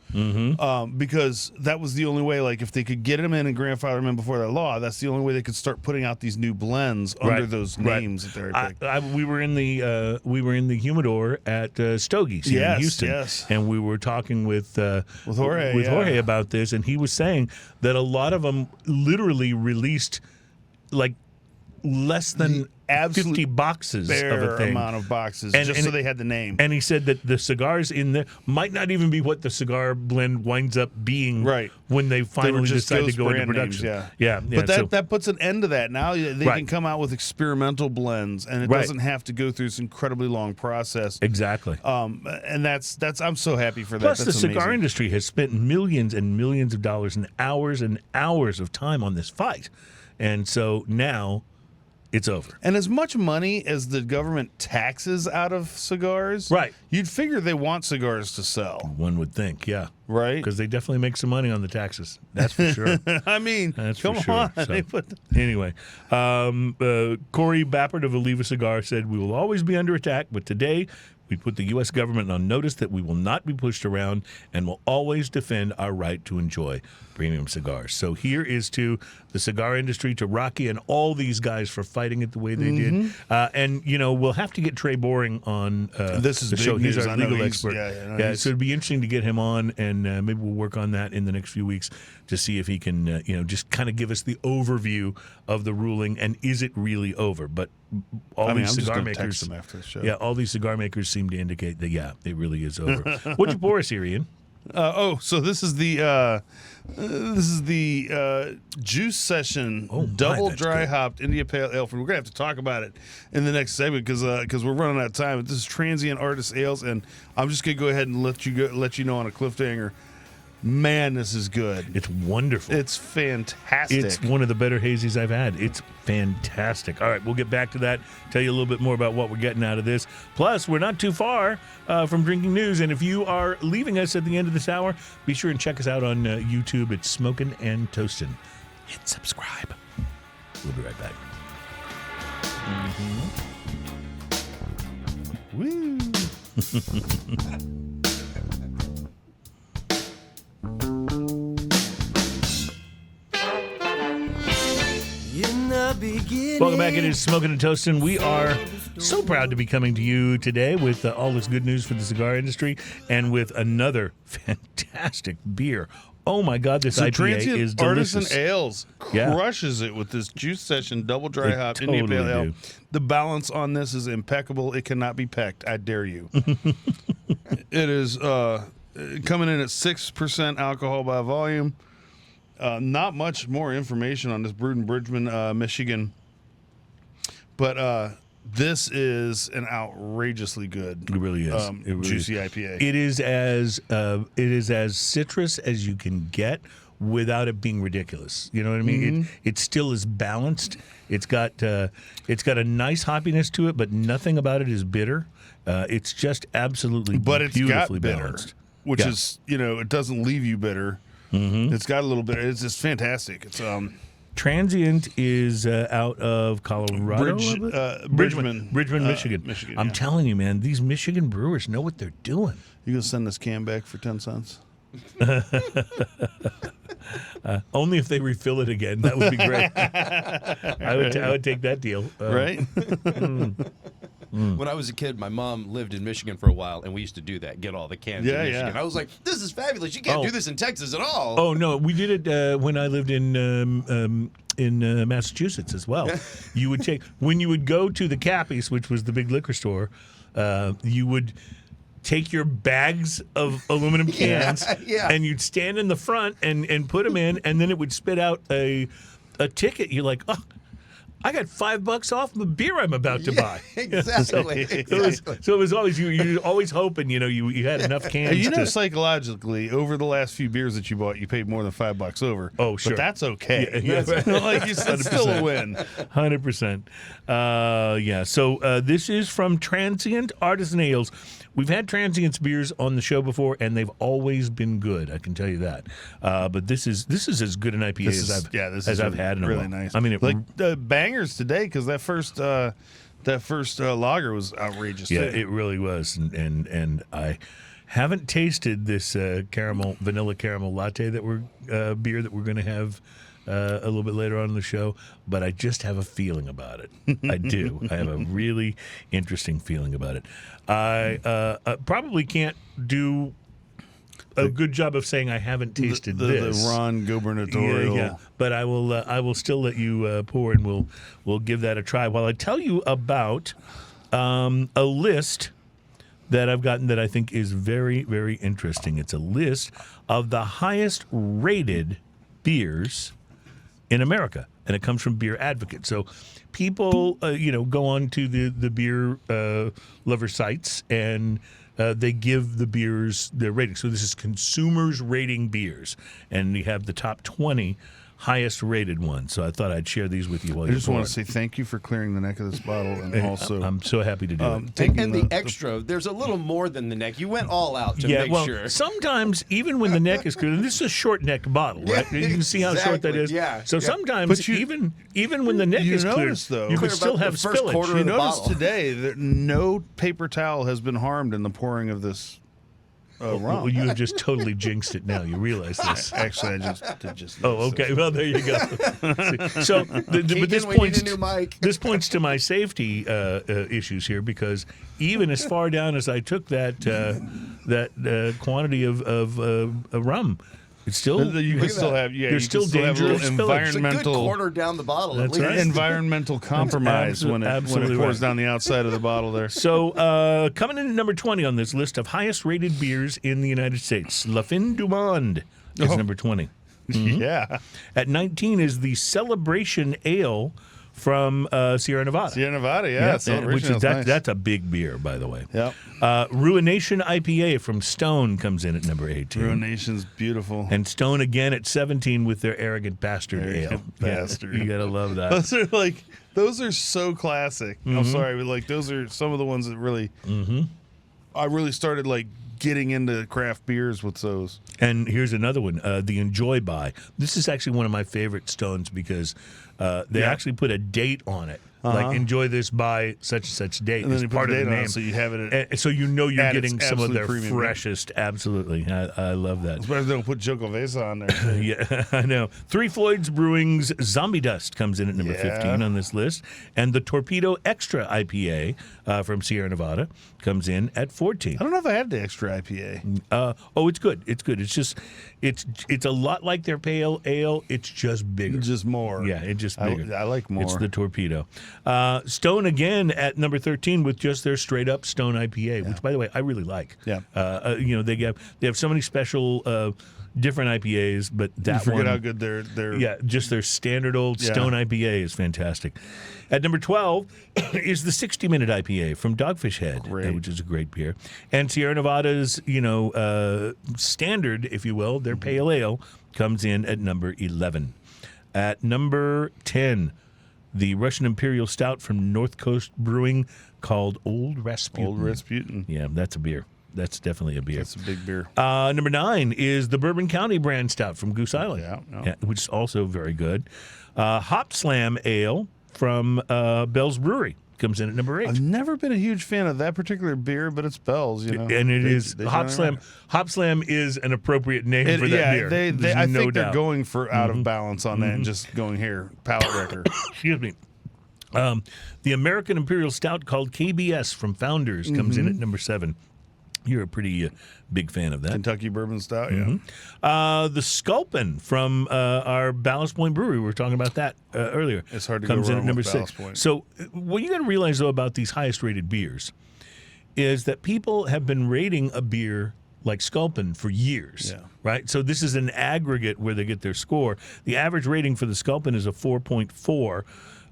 because that was the only way. Like if they could get them in and grandfather them in before that law, that's the only way they could start putting out these new blends under those names that they're picking.
We were in the humidor at Stogie's here in Houston, and we were talking with Jorge about this, and he was saying that a lot of them literally released like less than 50 boxes of a thing.
Amount of boxes, so they had the name.
And he said that the cigars in there might not even be what the cigar blend winds up being when they finally decide to go into production.
But that puts an end to that. Now they can come out with experimental blends, and it doesn't have to go through this incredibly long process.
Exactly.
And that's I'm so happy for that.
Plus,
that's
the cigar
amazing.
industry has spent millions and millions of dollars and hours of time on this fight. And so now it's over.
And as much money as the government taxes out of cigars, you'd figure they want cigars to sell.
One would think, yeah.
Right?
Because they definitely make some money on the taxes. That's for sure.
I mean, come on.
So, anyway, Corey Bappert of Oliva Cigar said, "We will always be under attack, but today we put the U.S. government on notice that we will not be pushed around and will always defend our right to enjoy premium cigars." So here is to the cigar industry, to Rocky and all these guys for fighting it the way they did. And, we'll have to get Trey Boring on
this is
the show.
News.
He's our legal expert.
So
it'd be interesting to get him on, and maybe we'll work on that in the next few weeks to see if he can, just kind of give us the overview of the ruling and is it really over. But all these cigar makers,
text him after the show.
all these cigar makers seem to indicate that it really is over. What'd you pour us here, Ian?
So this is the Juice Session double dry hopped India Pale Ale. We're gonna have to talk about it in the next segment because we're running out of time. This is Transient Artist Ales, and I'm just gonna go ahead and let you know on a cliffhanger. Man, this is good.
It's wonderful.
It's fantastic.
It's one of the better hazies I've had. It's fantastic. All right, we'll get back to that, tell you a little bit more about what we're getting out of this. Plus, we're not too far from drinking news, and if you are leaving us at the end of this hour, be sure and check us out on YouTube. It's Smokin' and Toastin'. Hit subscribe. We'll be right back.
Woo!
Welcome back. It is Smokin' and Toastin'. We are so proud to be coming to you today with all this good news for the cigar industry and with another fantastic beer. Oh my God, this IPA
Transient
is delicious.
Artisan Ales crushes it with this Juice Session double dry hop India Pale Ale. The balance on this is impeccable. It cannot be pecked. I dare you. It is coming in at 6% alcohol by volume. Not much more information on this, brewed in Bridgman, Michigan. But this is an outrageously good.
It really is.
Juicy IPA.
It is as citrus as you can get without it being ridiculous. You know what I mean? It still is balanced. It's got a nice hoppiness to it, but nothing about it is bitter. It's just absolutely beautifully balanced.
Which is, it doesn't leave you bitter. It's got a little bit. It's just fantastic. It's
Transient is out of Colorado.
Bridgman,
Michigan. I'm telling you, man, these Michigan brewers know what they're doing.
You gonna send this can back for 10 cents?
Only if they refill it again. That would be great. I would take that deal.
Right?
When I was a kid, my mom lived in Michigan for a while, and we used to do that, get all the cans in Michigan. I was like, this is fabulous. You can't do this in Texas at all.
Oh, no. We did it when I lived in Massachusetts as well. You would when you would go to the Cappies, which was the big liquor store, you would take your bags of aluminum cans and you'd stand in the front and put them in, and then it would spit out a ticket. You're like, oh, I got $5 off the beer I'm about to buy.
Exactly.
So it was always you're always hoping you had enough cans.
Psychologically, over the last few beers that you bought, you paid more than $5 over.
Oh, sure,
but that's okay.
Yeah.
Like you said, it's still a win.
100%. So this is from Transient Artisan Ales. We've had Transient's beers on the show before, and they've always been good. I can tell you that. But this is as good an IPA as I've had in a while.
Really nice.
I mean,
bangers today because that first lager was outrageous.
Yeah,
too.
it really was, and I haven't tasted this vanilla caramel latte that beer that we're going to have a little bit later on in the show, but I just have a feeling about it. I do. I have a really interesting feeling about it. I probably can't do a good job of saying I haven't tasted this.
The Ron Gubernatorial.
Yeah. But I will still let you pour, and we'll give that a try. While I tell you about a list that I've gotten that I think is very, very interesting. It's a list of the highest rated beers in America, and it comes from Beer Advocate. So people, go on to the beer lover sites, and they give the beers their rating. So this is consumers rating beers, and we have the top 20 highest rated ones. So I thought I'd share these with you while
I just want to say thank you for clearing the neck of this bottle, and also
I'm so happy to do it.
And the extra, there's a little more than the neck. You went all out to make sure.
Sometimes even when the neck is good, and this is a short neck bottle, right? You can see how short that is.
Yeah.
So sometimes even when the neck is clear, you can still have spillage.
You notice today that no paper towel has been harmed in the pouring of this. rum.
Well, you have just totally jinxed it now. You realize this.
Actually, I just.
Oh, okay. Well, there you go. So, but this points to my safety issues here, because even as far down as I took that quantity of rum, it's still
you can still have
there's still danger of
environmental.
It's a good quarter down the bottle.
That's
at least.
right.
Environmental compromise when it pours down the outside of the bottle there.
So coming in at number 20 on this list of highest rated beers in the United States, La Fin du Monde is number 20. Mm-hmm.
Yeah.
At 19 is the Celebration Ale from Sierra Nevada.
Sierra Nevada, yeah.
That's a big beer, by the way.
Yep.
Ruination IPA from Stone comes in at number 18.
Ruination's beautiful.
And Stone again at 17 with their Arrogant Bastard Ale.
Bastard.
Yeah, you gotta love that.
Those are so classic.
Mm-hmm.
I'm sorry, but those are some of the ones that really.
Mm-hmm.
I really started getting into craft beers with those.
And here's another one, the Enjoy By. This is actually one of my favorite Stones because they actually put a date on it. Like, enjoy this by such and such date.
And then
as
you
part
put
of
the
the
date
name.
on, so you have it.
So you know you're getting some of their
premium,
freshest. Absolutely. I love that.
Especially they'll put Joe Covesa on there, too.
Yeah, I know. Three Floyds Brewing's Zombie Dust comes in at number 15 on this list. And the Torpedo Extra IPA from Sierra Nevada comes in at 14.
I don't know if I had the extra IPA.
It's good. It's good. It's just, it's a lot like their pale ale. It's just bigger.
Just more.
Yeah, it's just bigger.
I like more.
It's the Torpedo. Stone again at number 13 with just their straight up Stone IPA, which, by the way, I really like.
Yeah.
They have so many special different IPAs, but that
you forget
one,
how good they're
just their standard old Stone IPA is fantastic. At number 12 is the 60-minute IPA from Dogfish Head, which is a great beer. And Sierra Nevada's, standard, if you will, their pale ale comes in at number 11. At number 10, the Russian Imperial Stout from North Coast Brewing called Old Rasputin.
Old Rasputin.
Yeah, that's a beer. That's definitely a beer.
That's a big beer.
Number 9 is the Bourbon County brand stout from Goose Island, which is also very good. Hop Slam Ale from Bell's Brewery comes in at number 8.
I've never been a huge fan of that particular beer, but it's Bell's,
And it is Hop Slam. Right. Hop Slam is an appropriate name for that beer.
I think they're going for out of balance on that and just going here, palate wrecker.
Excuse me. The American Imperial Stout called KBS from Founders comes in at number 7. You're a pretty big fan of that.
Kentucky Bourbon Stout, yeah.
The Sculpin from our Ballast Point Brewery, we were talking about that earlier.
It's hard to
comes
go
in
wrong
at number
with
6.
Ballast Point.
So what you got to realize, though, about these highest rated beers is that people have been rating a beer like Sculpin for years, right? So this is an aggregate where they get their score. The average rating for the Sculpin is a 4.4.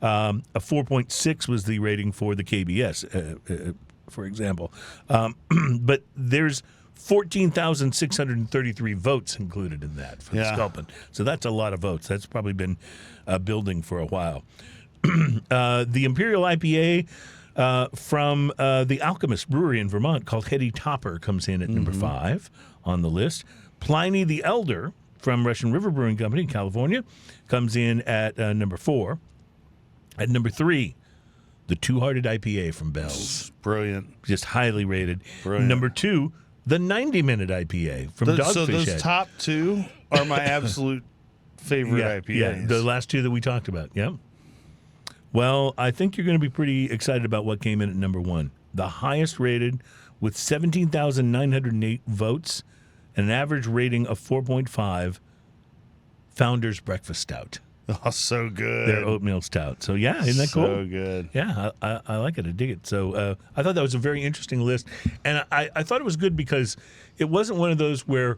A 4.6 was the rating for the KBS, for example. But there's 14,633 votes included in that for the Sculpin. So that's a lot of votes. That's probably been building for a while. The Imperial IPA from the Alchemist Brewery in Vermont called Heady Topper comes in at number 5 on the list. Pliny the Elder from Russian River Brewing Company in California comes in at number 4. At number 3, the Two-Hearted IPA from Bell's.
Brilliant.
Just highly rated.
Brilliant.
Number 2, the 90-minute IPA from Dogfish Head.
So those top 2 are my absolute favorite IPAs.
Yeah, the last 2 that we talked about. Yeah. Well, I think you're going to be pretty excited about what came in at number 1. The highest rated with 17,908 votes and an average rating of 4.5. Founder's Breakfast Stout.
Oh, so good.
Their oatmeal stout. So, yeah, isn't that cool?
So good.
Yeah, I like it. I dig it. So I thought that was a very interesting list. And I thought it was good because it wasn't one of those where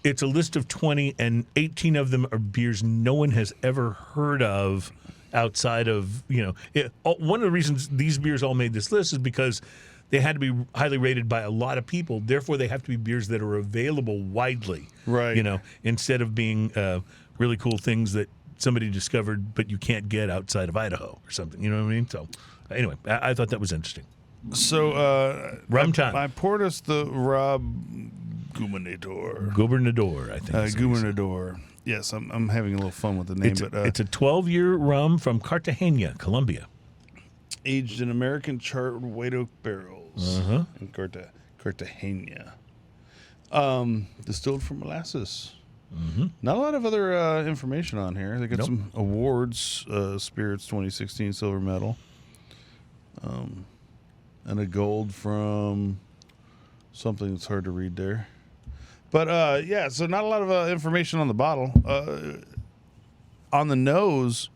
it's a list of 20 and 18 of them are beers no one has ever heard of outside of, one of the reasons these beers all made this list is because they had to be highly rated by a lot of people. Therefore, they have to be beers that are available widely.
Right.
Instead of being really cool things that somebody discovered but you can't get outside of Idaho or something. You know what I mean? So, anyway, I thought that was interesting.
So,
Rum time.
I poured us the Rob Gobernador,
I think.
Gobernador. Yes, I'm having a little fun with the name.
It's a 12-year rum from Cartagena, Colombia.
Aged in American charred white oak barrels in Cartagena. Distilled from molasses.
Mm-hmm.
Not a lot of other information on here. They got some awards, Spirits 2016 silver medal, and a gold from something that's hard to read there. But so not a lot of information on the bottle. On the nose,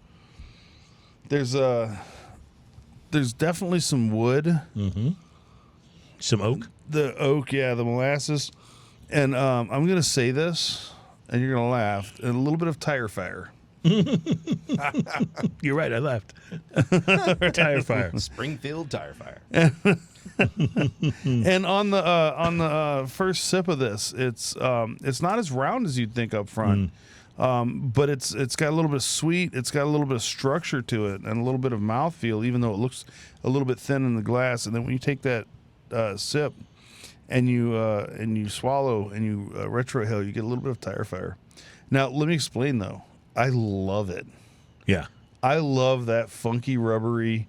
there's definitely some wood.
Mm-hmm. Some oak.
The oak, the molasses, and I'm gonna say this. And you're going to laugh. And a little bit of tire fire.
You're right. I laughed. Tire fire.
Springfield tire fire.
And on the first sip of this, it's not as round as you'd think up front. But it's got a little bit of sweet. It's got a little bit of structure to it and a little bit of mouthfeel, even though it looks a little bit thin in the glass. And then when you take that sip, and you swallow and you retrohale, you get a little bit of tire fire. Now, let me explain, though. I love it.
Yeah.
I love that funky, rubbery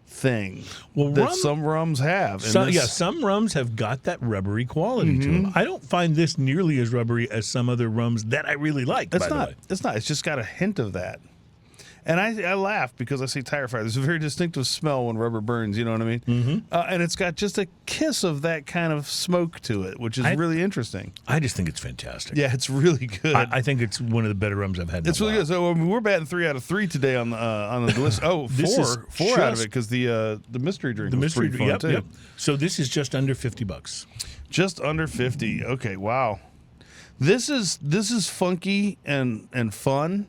thing that some rums have.
Some rums have got that rubbery quality to them. I don't find this nearly as rubbery as some other rums that I really like,
It's not. It's just got a hint of that. And I laugh because I say tire fire. There's a very distinctive smell when rubber burns, you know what I mean? Mm-hmm. And it's got just a kiss of that kind of smoke to it, which is really interesting.
I just think it's fantastic.
Yeah, it's really good.
I think it's one of the better rums I've had in
It's really good. So we're batting 3 out of 3 today on the list. Oh, four out of it because the mystery drink was pretty fun too. Yep.
So this is just under $50.
Just under 50. Okay, wow. This is funky and fun.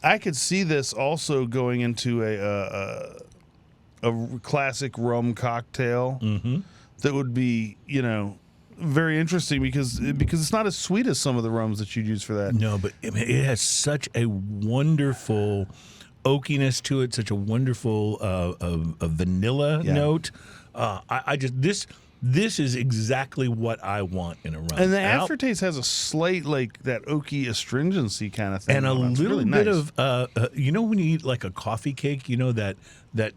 I could see this also going into a classic rum cocktail that would be, very interesting because it's not as sweet as some of the rums that you'd use for that.
No, but it has such a wonderful oakiness to it, such a wonderful a vanilla note. This is exactly what I want in a rum.
And the aftertaste has a slight, that oaky astringency kind of thing.
And a little bit of, when you eat like a coffee cake, that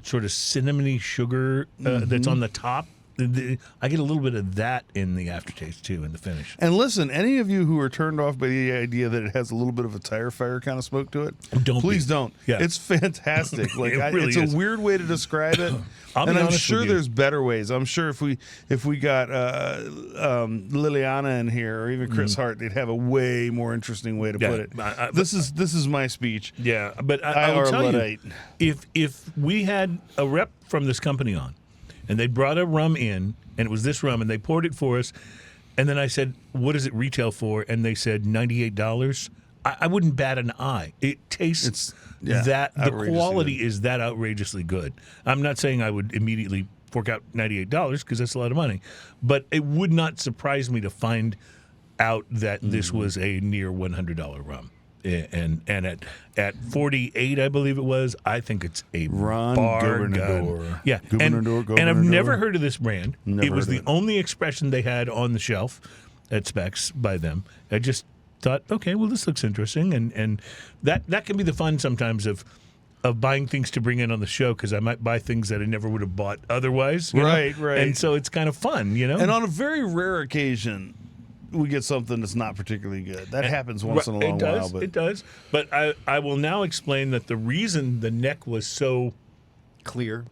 sort of cinnamony sugar that's on the top? I get a little bit of that in the aftertaste, too, in the finish.
And listen, any of you who are turned off by the idea that it has a little bit of a tire fire kind of smoke to it, please don't. Yeah. It's fantastic. It's a weird way to describe it. And I'm sure there's better ways. I'm sure if we got Liliana in here or even Chris Hart, they'd have a way more interesting way to put it. This is my speech.
Yeah, but I'll tell you, if we had a rep from this company on, and they brought a rum in, and it was this rum, and they poured it for us, and then I said, what does it retail for? And they said $98. I wouldn't bat an eye. It tastes the quality is that outrageously good. I'm not saying I would immediately fork out $98 because that's a lot of money, but it would not surprise me to find out that this was a near $100 rum. And at 48, I believe it was, I think it's a
Gobernador.
Yeah,
Gobernador.
And I've never heard of this brand. It was the only expression they had on the shelf at Specs by them. I just thought, okay, well, this looks interesting, and that can be the fun sometimes of buying things to bring in on the show, because I might buy things that I never would have bought otherwise.
Right.
And so it's kind of fun,
And on a very rare occasion, we get something that's not particularly good. That happens once in a long while. But
it does. But I will now explain that the reason the neck was so
clear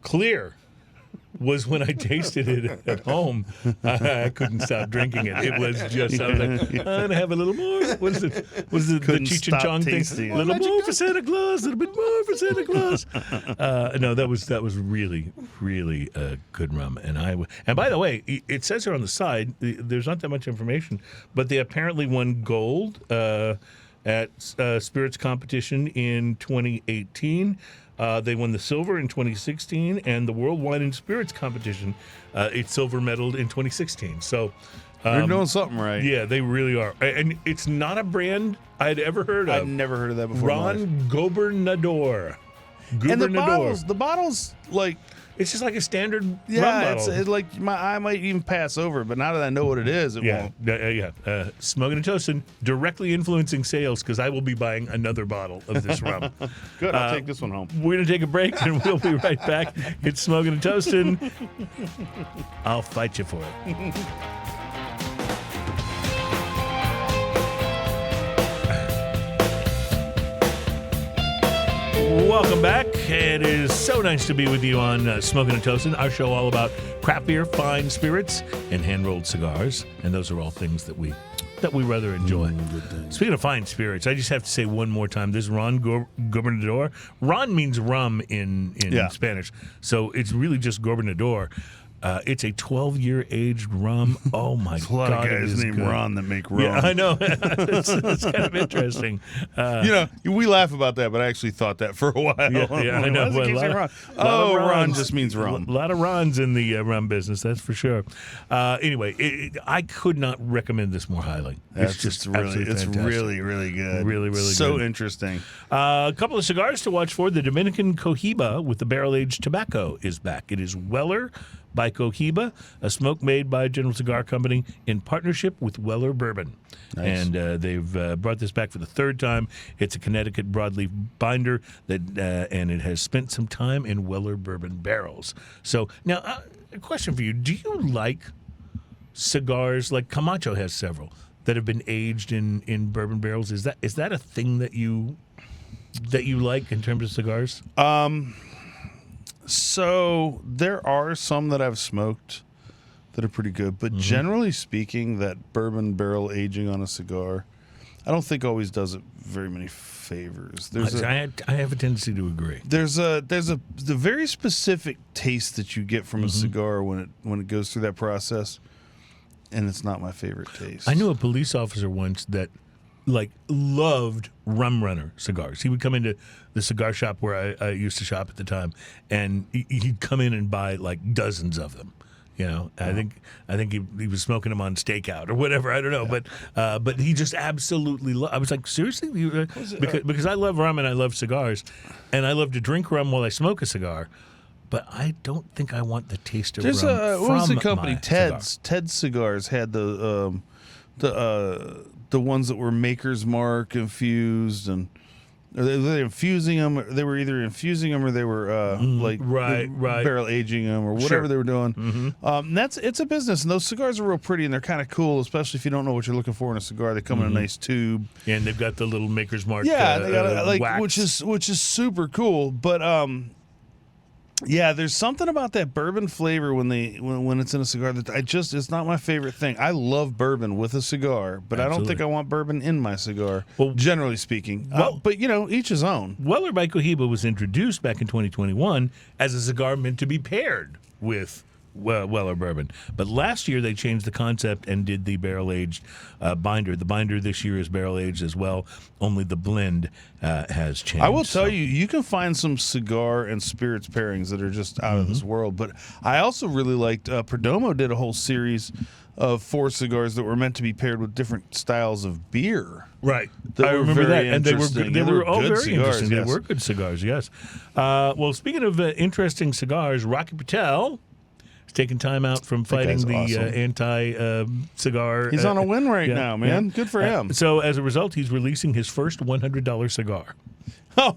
was when I tasted it at home. I couldn't stop drinking it. It was just, I was like, I'm going to have a little more. What is it? Was it the Cheech and Chong thing? A little more for Santa Claus, a little bit more for Santa Claus. No, that was really, really good rum. And by the way, it says here on the side, there's not that much information, but they apparently won gold at spirits competition in 2018. They won the silver in 2016, and the World Wine and Spirits competition, it's silver medaled in 2016. So
they're doing something right.
Yeah, they really are. And it's not a brand I'd ever heard of.
I've never heard of that before.
Gobernador.
And the bottles like.
It's just like a standard rum
bottle.
It's
like I might even pass over it, but now that I know what it is, it won't.
Yeah. Smoking and Toasting, directly influencing sales because I will be buying another bottle of this rum.
Good, I'll take this one home.
We're going to take a break and we'll be right back. It's Smoking and Toasting. I'll fight you for it. Welcome back. It is so nice to be with you on Smoking and Toasting, our show all about craft beer, fine spirits, and hand-rolled cigars. And those are all things that we rather enjoy. Speaking of fine spirits, I just have to say one more time, this is Ron Gobernador. Ron means rum in Spanish, so it's really just Gobernador. It's a 12-year aged rum. Oh my God!
A lot of guys named Ron that make rum.
Yeah, I know. it's kind of interesting.
We laugh about that, but I actually thought that for a while.
Yeah, I know.
Ron just means rum.
A lot of Rons in the rum business, that's for sure. Anyway, I could not recommend this more highly.
It's really, really good.
Really, really
so
good.
Interesting.
A couple of cigars to watch for. The Dominican Cohiba with the barrel-aged tobacco is back. It is Weller by Cohiba, a smoke made by General Cigar Company in partnership with Weller Bourbon.
Nice.
And they've brought this back for the third time. It's a Connecticut broadleaf binder and it has spent some time in Weller Bourbon barrels. So now, a question for you: do you like cigars? Like Camacho has several that have been aged in bourbon barrels. Is that a thing that you like in terms of cigars?
So there are some that I've smoked that are pretty good, but generally speaking, that bourbon barrel aging on a cigar, I don't think always does it very many favors.
I have a tendency to agree.
There's the very specific taste that you get from a cigar when it goes through that process, and it's not my favorite taste.
I knew a police officer once that loved Rum Runner cigars. He would come into the cigar shop where I used to shop at the time, and he'd come in and buy dozens of them. I think he was smoking them on stakeout or whatever. I don't know, but he just absolutely loved. I was like, seriously, because I love rum and I love cigars, and I love to drink rum while I smoke a cigar. But I don't think I want the taste of rum from
what was the company?
Cigar.
Ted's Cigars had the ones that were Maker's Mark infused, and they were infusing them. They were either infusing them or they were barrel aging them or whatever they were doing. It's a business, and those cigars are real pretty and they're kind of cool, especially if you don't know what you're looking for in a cigar. They come in a nice tube,
and they've got the little Maker's Mark.
Yeah, they got
wax.
which is super cool, but. Yeah, there's something about that bourbon flavor when it's in a cigar that it's not my favorite thing. I love bourbon with a cigar, but I don't think I want bourbon in my cigar, generally speaking. But each his own.
Weller by Cohiba was introduced back in 2021 as a cigar meant to be paired with Weller Bourbon. But last year they changed the concept and did the barrel-aged binder. The binder this year is barrel-aged as well, only the blend has changed.
I will tell you can find some cigar and spirits pairings that are just out of this world. But I also really liked, Perdomo did a whole series of 4 cigars that were meant to be paired with different styles of beer.
Right. I remember that. And they were all very
cigars,
interesting.
yes.
They were good cigars, yes. Well, speaking of interesting cigars, Rocky Patel taking time out from fighting the anti-cigar.
He's on a win right now, man. Good for him.
So as a result, he's releasing his first $100 cigar.
Oh.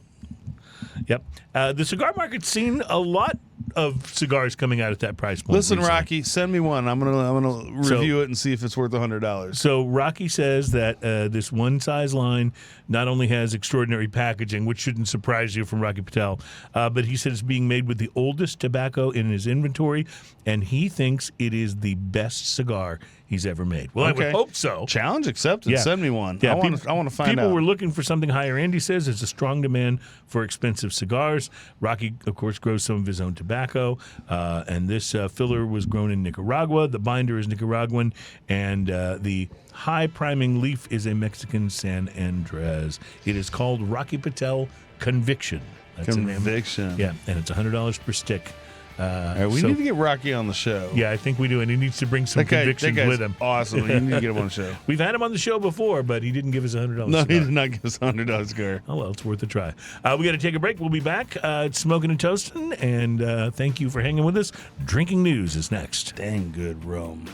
Yep. The cigar market's seen a lot of cigars coming out at that price point.
Listen,
recently.
Rocky, send me one. I'm gonna review it and see if it's worth $100.
So Rocky says that this one size line not only has extraordinary packaging, which shouldn't surprise you from Rocky Patel, but he said it's being made with the oldest tobacco in his inventory, and he thinks it is the best cigar he's ever made. Well,
Okay.
I would hope so.
Challenge accepted.
Yeah.
Send me one.
Yeah,
I want to find
people
out.
were looking for something higher end, he says. There's a strong demand for expensive cigars. Rocky, of course, grows some of his own tobacco, and this filler was grown in Nicaragua. The binder is Nicaraguan, and the high priming leaf is a Mexican San Andres. It is called Rocky Patel Conviction. That's the name.
Conviction.
Yeah, and it's $100 per stick.
All right, we need to get Rocky on the show.
Yeah, I think we do, and he needs to bring some
that
convictions
guy's
with him.
Awesome. You need to get him on the show.
We've had him on the show before, but he didn't give us $100.
No,
cigar.
he did not give us $100 cigar.
Oh, well, it's worth a try. We got to take a break. We'll be back. It's Smoking and Toasting, and thank you for hanging with us. Drinking News is next.
Dang good rum.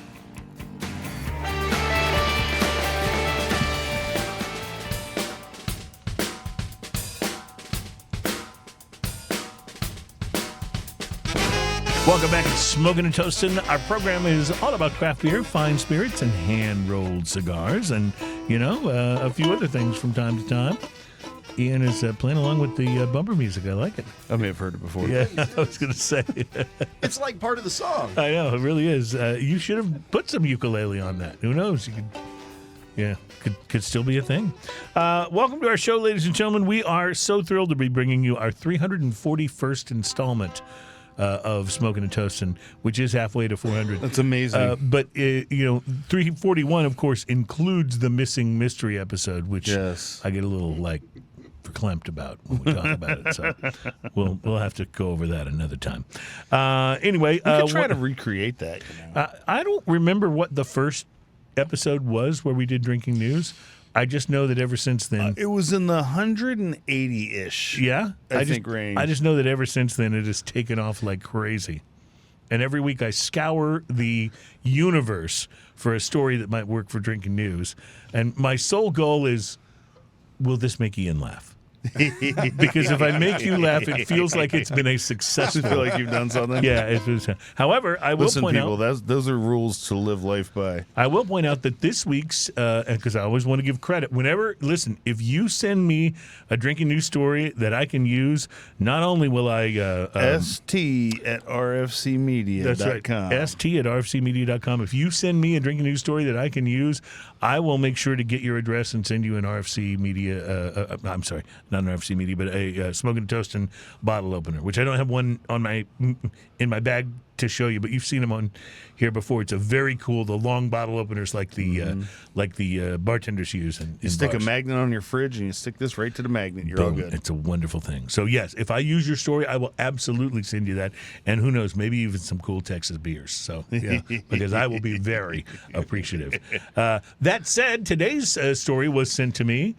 Welcome back to Smoking and Toasting. Our program is all about craft beer, fine spirits, and hand-rolled cigars, and, a few other things from time to time. Ian is playing along with the bumper music. I like it.
I may have heard it before.
Yeah, I was going to say.
It's like part of the song.
I know, it really is. You should have put some ukulele on that. Who knows? You could... Yeah, could still be a thing. Welcome to our show, ladies and gentlemen. We are so thrilled to be bringing you our 341st installment of Smoking and Toasting, which is halfway to 400.
That's amazing.
But 341, of course, includes the missing mystery episode, which
Yes.
I get a little verklempt about when we talk about it. So we'll have to go over that another time. Anyway,
we could try to recreate that.
I don't remember what the first episode was where we did Drinking News. I just know that ever since then...
It was in the 180-ish.
Yeah?
I think range.
I just know that ever since then it has taken off like crazy. And every week I scour the universe for a story that might work for Drinking News. And my sole goal is, will this make Ian laugh? Because if I make you laugh, it feels like it's been a successful...
I feel like you've done something.
Yeah. It was, however, I will point out...
those are rules to live life by.
I will point out that this week's, because I always want to give credit, if you send me a Drinking News story that I can use, not only will I...
st@rfcmedia.com.
That's right, st@rfcmedia.com. If you send me a Drinking News story that I can use, I will make sure to get your address and send you an RFC Media, I'm sorry, not an RFC Media, but a Smoking and Toasting bottle opener, which I don't have one in my bag to show you, but you've seen them on here before. It's a very cool, the long bottle openers like the bartenders use in
Stick
bars.
a magnet on your fridge and you stick this right to the magnet. You're all
Boom.
good.
It's a wonderful thing. So, yes, if I use your story, I will absolutely send you that. And who knows, maybe even some cool Texas beers. So, yeah, because I will be very appreciative. That said, today's story was sent to me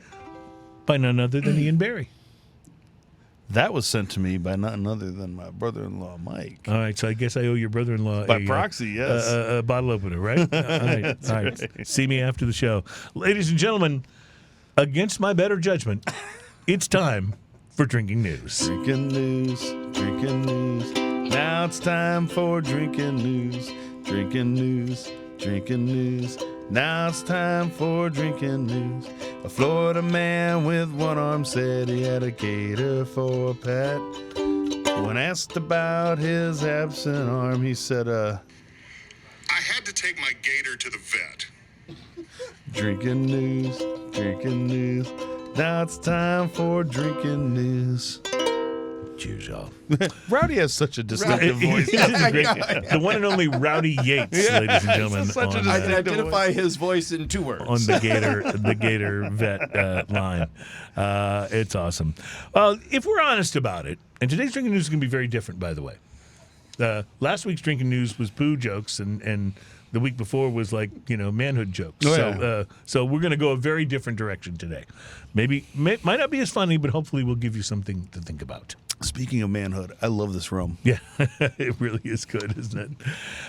by none other than Ian Barry.
That was sent to me by none other than my brother-in-law, Mike.
All right, so I guess I owe your brother-in-law
By proxy, yes.
a bottle opener, right? All right. See me after the show. Ladies and gentlemen, against my better judgment, it's time for Drinking News.
Drinking news, drinking news. Now it's time for drinking news, drinking news, drinking news. Now it's time for drinking news. A Florida man with one arm said he had a gator for a pet. When asked about his absent arm, he said,
I had to take my gator to the vet.
drinking news, drinking news. Now it's time for drinking news.
Cheers, y'all.
Rowdy has such a distinctive voice.
The one and only Rowdy Yates, ladies and gentlemen.
such a
on,
I can identify his voice in 2 words.
on the Gator vet line. It's awesome. Well, if we're honest about it, and today's Drinking News is going to be very different, by the way. Last week's Drinking News was poo jokes, and the week before was manhood jokes.
Oh, yeah.
So we're going to go a very different direction today. Might not be as funny, but hopefully we'll give you something to think about.
Speaking of manhood, I love this rum.
Yeah, it really is good, isn't it?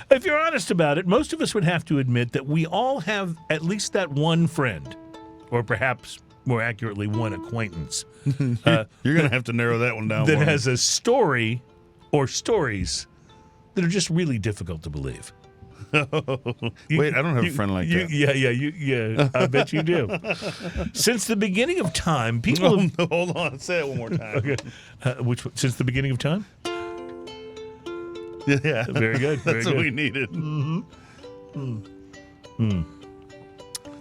If you're honest about it, most of us would have to admit that we all have at least that one friend, or perhaps more accurately, one acquaintance.
You're going to have to narrow that one down.
That
for me.
has a story or stories that are just really difficult to believe.
Wait, I don't have a friend like that.
Yeah, I bet you do. Since the beginning of time, people...
No, hold on. Say it one more time.
Okay. Since the beginning of time?
Yeah.
Very good. Very
That's
good.
what we needed.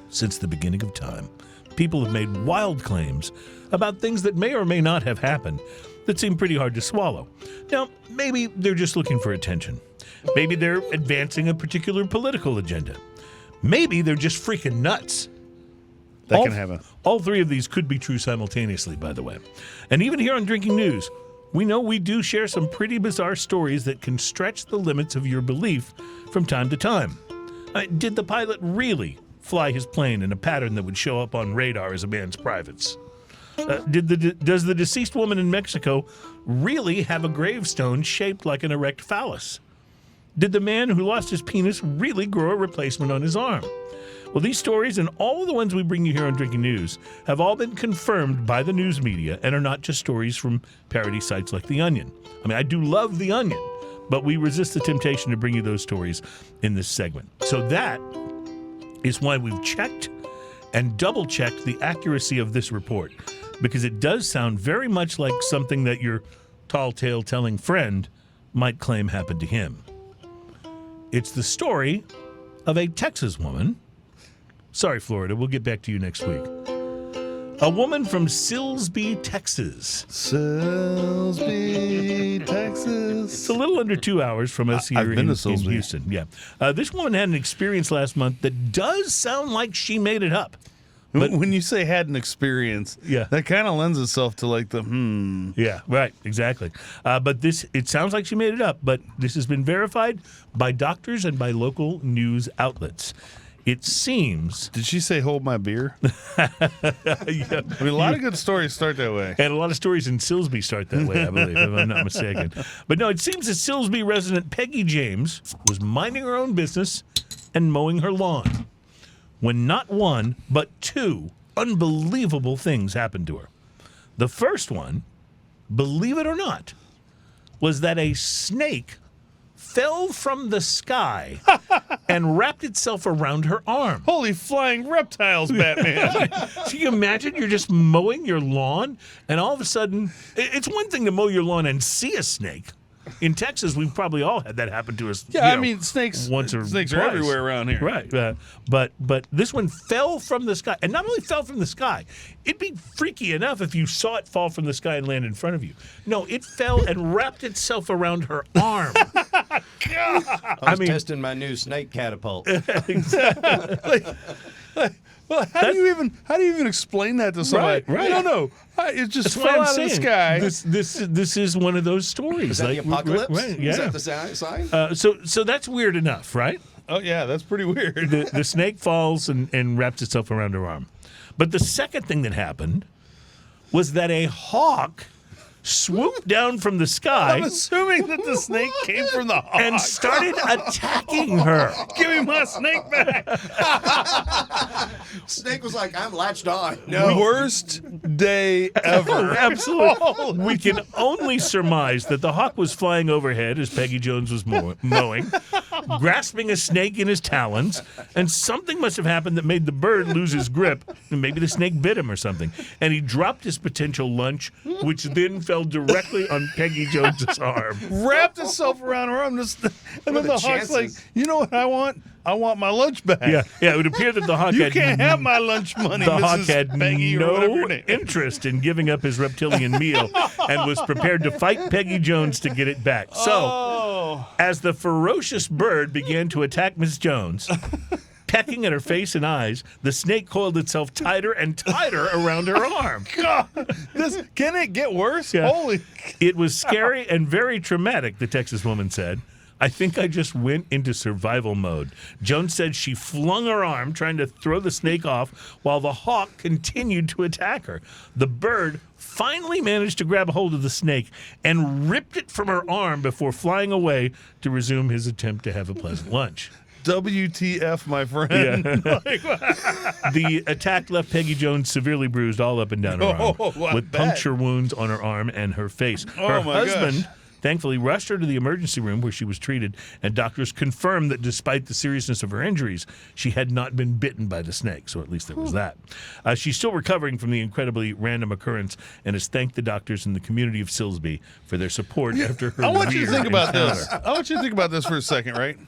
Since the beginning of time, people have made wild claims about things that may or may not have happened that seem pretty hard to swallow. Now, maybe they're just looking for attention. Maybe they're advancing a particular political agenda. Maybe they're just freaking nuts.
That can happen.
All three of these could be true simultaneously, by the way. And even here on Drinking News, we know we do share some pretty bizarre stories that can stretch the limits of your belief from time to time. Did the pilot really fly his plane in a pattern that would show up on radar as a man's privates? Does the deceased woman in Mexico really have a gravestone shaped like an erect phallus? Did the man who lost his penis really grow a replacement on his arm? Well, these stories and all of the ones we bring you here on Drinking News have all been confirmed by the news media and are not just stories from parody sites like The Onion. I mean, I do love The Onion, but we resist the temptation to bring you those stories in this segment. So that is why we've checked and double-checked the accuracy of this report, because it does sound very much like something that your tall tale-telling friend might claim happened to him. It's the story of a Texas woman. Sorry, Florida, we'll get back to you next week. A woman from Silsbee, Texas.
Silsbee, Texas.
It's a little under 2 hours from us here in Houston. Yeah, this woman had an experience last month that does sound like she made it up.
But when you say had an experience,
yeah,
that kind of lends itself to like the
Yeah, right, exactly. But it sounds like she made it up, but this has been verified by doctors and by local news outlets. It seems...
Did she say, hold my beer?
Yeah.
I mean, a lot of good stories start that way.
And a lot of stories in Silsbee start that way, I believe, if I'm not mistaken. But no, it seems that Silsbee resident Peggy James was minding her own business and mowing her lawn when not one, but two unbelievable things happened to her. The first one, believe it or not, was that a snake fell from the sky and wrapped itself around her arm.
Holy flying reptiles, Batman.
So you imagine you're just mowing your lawn, and all of a sudden, it's one thing to mow your lawn and see a snake. In Texas, we've probably all had that happen to us.
Yeah, I mean, snakes
once or
snakes
twice.
are everywhere around here.
Right. But this one fell from the sky. And not only fell from the sky, it'd be freaky enough if you saw it fall from the sky and land in front of you. No, it fell and wrapped itself around her arm.
I mean, testing my new snake catapult.
Well, how do you even explain that to somebody?
Right.
No. It just
That's
fell
what I'm
out
saying.
of the sky.
This is one of those stories.
Is that the apocalypse?
Right, yeah.
Is that the sign?
So that's weird enough, right?
Oh yeah, that's pretty weird.
The snake falls and wraps itself around her arm. But the second thing that happened was that a hawk swooped down from the sky.
I'm assuming that the snake came from the hawk
and started attacking her.
Give me my snake back.
Snake was like, I'm latched on. No.
Worst day ever.
Absolutely. We can only surmise that the hawk was flying overhead as Peggy Jones was mowing, grasping a snake in his talons, and something must have happened that made the bird lose his grip, and maybe the snake bit him or something, and he dropped his potential lunch, which then fell directly on Peggy Jones's arm.
Wrapped itself around her arm. And then the hawk's
chances?
like, you know what I want? I want my lunch back.
Yeah. It would appear that the hawk
You can't have my lunch money,
the
Mrs.
hawk had
Peggy, or whatever
no
your name is.
interest in giving up his reptilian meal and was prepared to fight Peggy Jones to get it back. So, as the ferocious bird began to attack Miss Jones, pecking at her face and eyes, the snake coiled itself tighter and tighter around her arm.
God, can it get worse?
Yeah.
Holy.
It was scary and very traumatic, the Texas woman said. I think I just went into survival mode. Jones said she flung her arm, trying to throw the snake off, while the hawk continued to attack her. The bird finally managed to grab a hold of the snake and ripped it from her arm before flying away to resume his attempt to have a pleasant lunch.
WTF, my friend.
Yeah. The attack left Peggy Jones severely bruised all up and down her arm, with puncture wounds on her arm and her face. Her husband thankfully rushed her to the emergency room where she was treated, and doctors confirmed that despite the seriousness of her injuries, she had not been bitten by the snake, so at least there was that. She's still recovering from the incredibly random occurrence and has thanked the doctors in the community of Silsbee for their support after her
I want you to
weird
think about
encounter.
this. I want you to think about this for a second, right?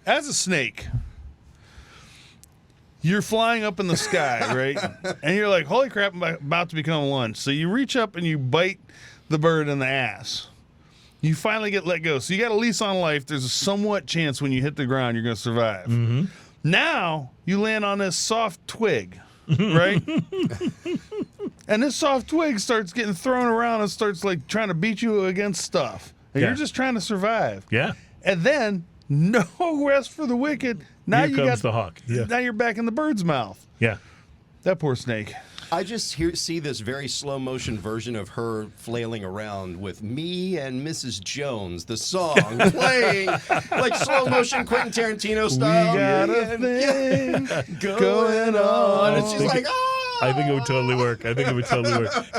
As a snake, you're flying up in the sky, right? And you're like, holy crap, I'm about to become lunch. So you reach up and you bite the bird in the ass. You finally get let go. So you got a lease on life. There's a somewhat chance when you hit the ground you're going to survive.
Mm-hmm.
Now you land on this soft twig, right? And this soft twig starts getting thrown around and starts like trying to beat you against stuff. And
Yeah.
you're just trying to survive.
Yeah.
And then, no rest for the wicked. Now
Here
you
comes
got
the hawk. Yeah.
Now you're back in the bird's mouth.
Yeah.
That poor snake.
I just see this very slow motion version of her flailing around with Me and Mrs. Jones, the song playing like slow motion Quentin Tarantino style.
We got a thing going on.
And she's like, oh.
I think it would totally work.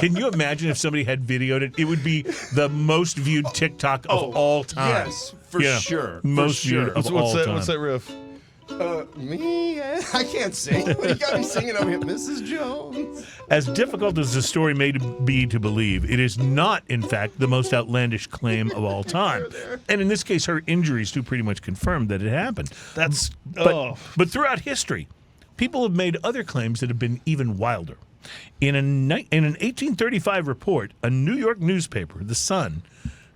Can you imagine if somebody had videoed it? It would be the most viewed TikTok of all time.
Yes, for
Yeah.
sure.
Most
for
viewed
sure.
of all time.
What's that riff?
Me and I can't sing. But you got me singing over here, Mrs. Jones.
As difficult as the story may be to believe, it is not, in fact, the most outlandish claim of all time. And in this case, her injuries do pretty much confirm that it happened.
That's
But throughout history, people have made other claims that have been even wilder. In an 1835 report, a New York newspaper, The Sun,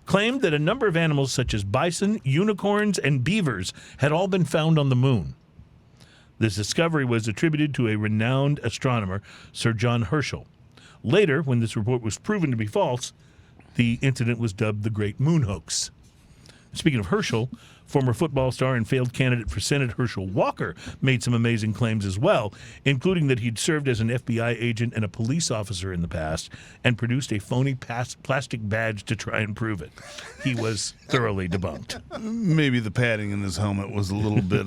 claimed that a number of animals such as bison, unicorns, and beavers had all been found on the moon. This discovery was attributed to a renowned astronomer, Sir John Herschel. Later, when this report was proven to be false, the incident was dubbed the Great Moon Hoax. Speaking of Herschel, former football star and failed candidate for Senate Herschel Walker made some amazing claims as well, including that he'd served as an FBI agent and a police officer in the past and produced a phony plastic badge to try and prove it. He was thoroughly debunked.
Maybe the padding in his helmet was a little bit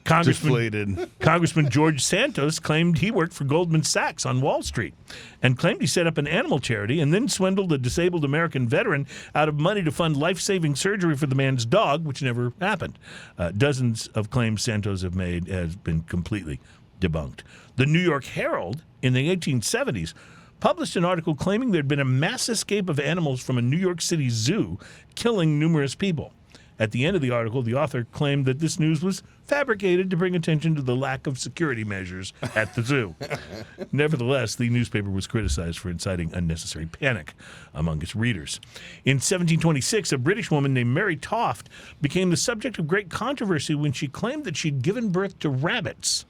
deflated.
Congressman George Santos claimed he worked for Goldman Sachs on Wall Street and claimed he set up an animal charity and then swindled a disabled American veteran out of money to fund life-saving surgery for the man's dog, which never happened. Dozens of claims Santos have made has been completely debunked. The New York Herald in the 1870s published an article claiming there had been a mass escape of animals from a New York City zoo, killing numerous people. At the end of the article, the author claimed that this news was fabricated to bring attention to the lack of security measures at the zoo. Nevertheless, the newspaper was criticized for inciting unnecessary panic among its readers. In 1726, a British woman named Mary Toft became the subject of great controversy when she claimed that she'd given birth to rabbits.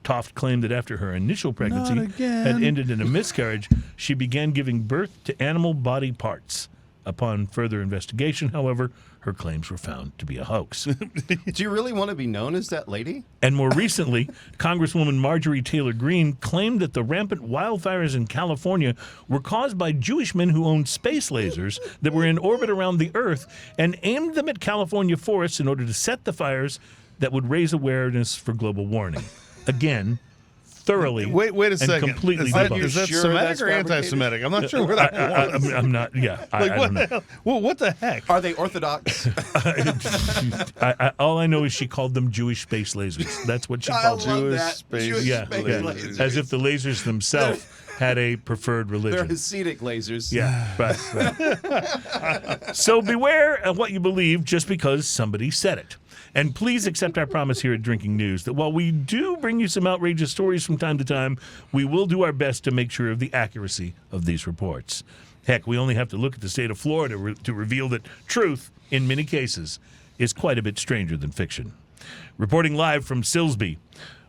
Toft claimed that after her initial pregnancy had ended in a miscarriage, she began giving birth to animal body parts. Upon further investigation, however, her claims were found to be a hoax.
Do you really want to be known as that lady?
And more recently, Congresswoman Marjorie Taylor Greene claimed that the rampant wildfires in California were caused by Jewish men who owned space lasers that were in orbit around the Earth and aimed them at California forests in order to set the fires that would raise awareness for global warming. Again, thoroughly
Wait a
and
second.
completely
Is that
debunked.
sure
Semitic
that's
or
fabricated?
anti-Semitic? I'm not sure what I want.
I'm not, yeah. I
Like,
don't know.
what the heck?
Are they Orthodox?
All I know is she called them Jewish space lasers. That's what she
I
called them.
love
Jewish
that.
space
Jewish
Yeah,
space
yeah.
lasers.
As if the lasers themselves had a preferred
They're
religion.
Hasidic lasers.
Yeah, right. So beware of what you believe just because somebody said it. And please accept our promise here at Drinking News that while we do bring you some outrageous stories from time to time, we will do our best to make sure of the accuracy of these reports. Heck, we only have to look at the state of Florida to reveal that truth, in many cases, is quite a bit stranger than fiction. Reporting live from Silsbee,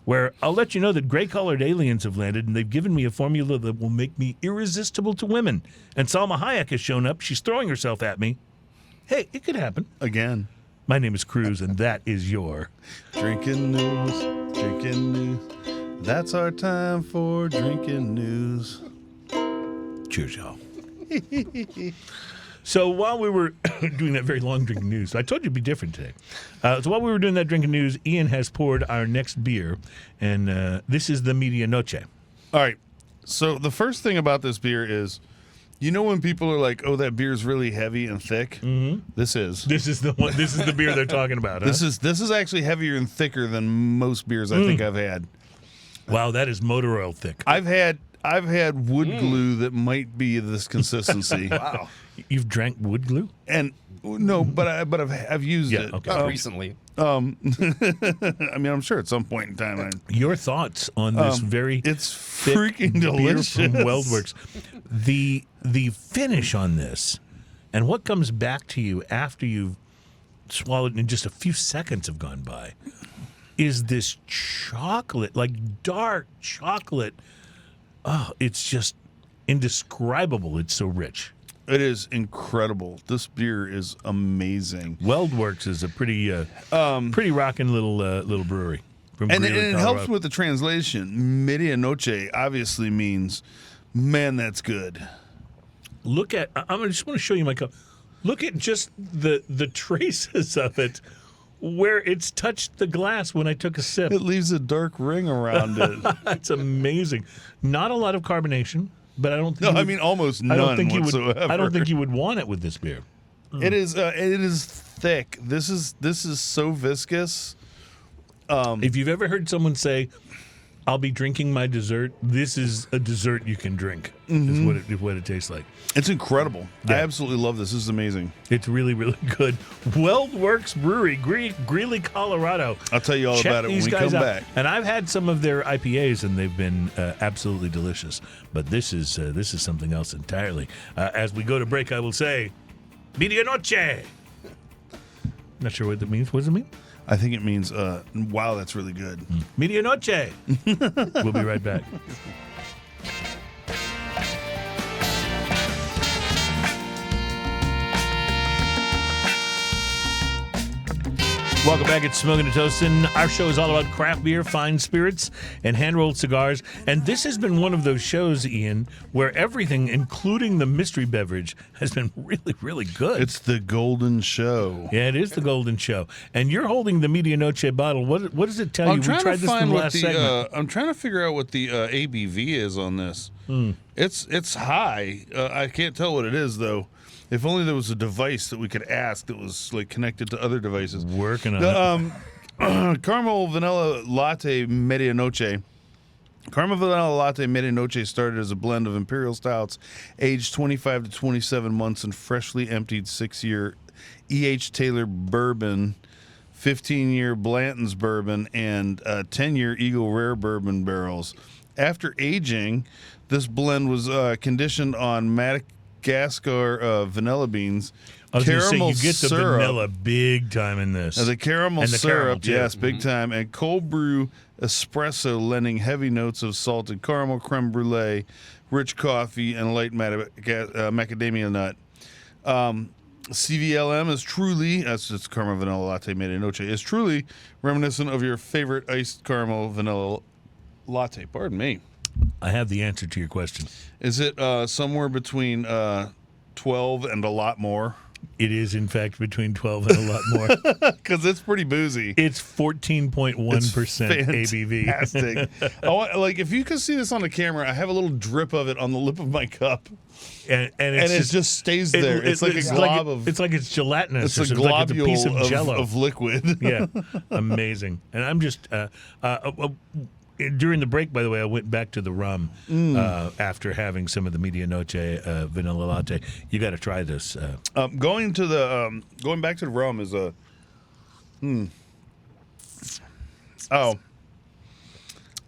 where I'll let you know that gray-colored aliens have landed and they've given me a formula that will make me irresistible to women. And Salma Hayek has shown up. She's throwing herself at me. Hey, it could happen.
Again.
My name is Cruz, and that is your
Drinking news. Drinking news. That's our time for drinking news.
Cheers, y'all. So while we were doing that very long drinking news, I told you it'd be different today. So while we were doing that drinking news, Ian has poured our next beer, and this is the Medianoche.
All right. So the first thing about this beer is You know when people are like, "Oh, that beer's really heavy and thick." Mm-hmm. This is
the one. This is the beer they're talking about. Huh?
This is actually heavier and thicker than most beers I think I've had.
Wow, that is motor oil thick.
I've had wood glue that might be this consistency.
Wow.
You've drank wood glue?
And no, but I've used it.
Okay.
Recently.
I mean, I'm sure at some point in time.
Your thoughts on this
It's
thick
freaking delicious
beer from Weldwerks. The finish on this, and what comes back to you after you've swallowed it and just a few seconds have gone by, is this chocolate, like dark chocolate. Oh, it's just indescribable. It's so rich.
It is incredible. This beer is amazing.
Weldwerks is a pretty rocking little brewery. From
And
Greely,
it
Colorado.
helps with the translation. Medianoche obviously means, man, that's good.
Look at. I just want to show you my cup. Look at just the traces of it, where it's touched the glass when I took a sip.
It leaves a dark ring around it.
That's amazing. Not a lot of carbonation, but I don't think.
No, I mean almost none whatsoever.
I don't think you would want it with this beer.
It is thick. This is so viscous.
If you've ever heard someone say, "I'll be drinking my dessert," this is a dessert you can drink. Is what it tastes like.
It's incredible.
Yeah.
I absolutely love this. This is amazing.
It's really, really good. Weldwerks Brewery, Greely, Colorado.
I'll tell you all
Check
about it when
these
we
guys
come
out.
back.
And I've had some of their IPAs, and they've been absolutely delicious. But this is something else entirely. As we go to break, I will say, Medianoche. Not sure what that means. What does it mean?
I think it means, wow, that's really good.
Medianoche. We'll be right back. Welcome back. It's Smoking and Toasting. Our show is all about craft beer, fine spirits, and hand-rolled cigars. And this has been one of those shows, Ian, where everything, including the mystery beverage, has been really, really good.
It's the golden show.
Yeah, it is the golden show. And you're holding the Medianoche bottle. What does it tell you?
I'm trying
We tried
to
this
find
from
what
last
the.
segment.
I'm trying to figure out what the ABV is on this. It's high. I can't tell what it is though. If only there was a device that we could ask that was like connected to other devices.
Working on it.
Caramel Vanilla Latte Medianoche. Caramel Vanilla Latte Medianoche started as a blend of imperial stouts, aged 25 to 27 months in freshly emptied 6-year E.H. Taylor bourbon, 15-year Blanton's bourbon, and 10-year Eagle Rare bourbon barrels. After aging, this blend was conditioned on Madagascar vanilla beans,
I was going to say,
caramel
you get the
syrup,
vanilla big time in this.
the caramel
And the
syrup,
caramel, too.
yes, big time, and cold brew espresso, lending heavy notes of salted caramel, creme brulee, rich coffee, and light macadamia nut. CVLM is truly, that's just caramel vanilla latte Medianoche, is truly reminiscent of your favorite iced caramel vanilla latte. Pardon me.
I have the answer to your question.
Is it somewhere between 12 and a lot more?
It is, in fact, between 12 and a lot more.
Because it's pretty boozy.
It's 14.1% ABV.
Fantastic. Like if you could see this on the camera, I have a little drip of it on the lip of my cup,
And
it just stays there. It's like a glob of.
It's like it's gelatinous.
It's a
or something, like
globule
it's a piece of Jell-O.
of liquid.
Yeah, amazing. And I'm just during the break, by the way, I went back to the rum after having some of the Medianoche vanilla latte. You got to try this.
Going back to the rum is a. Oh.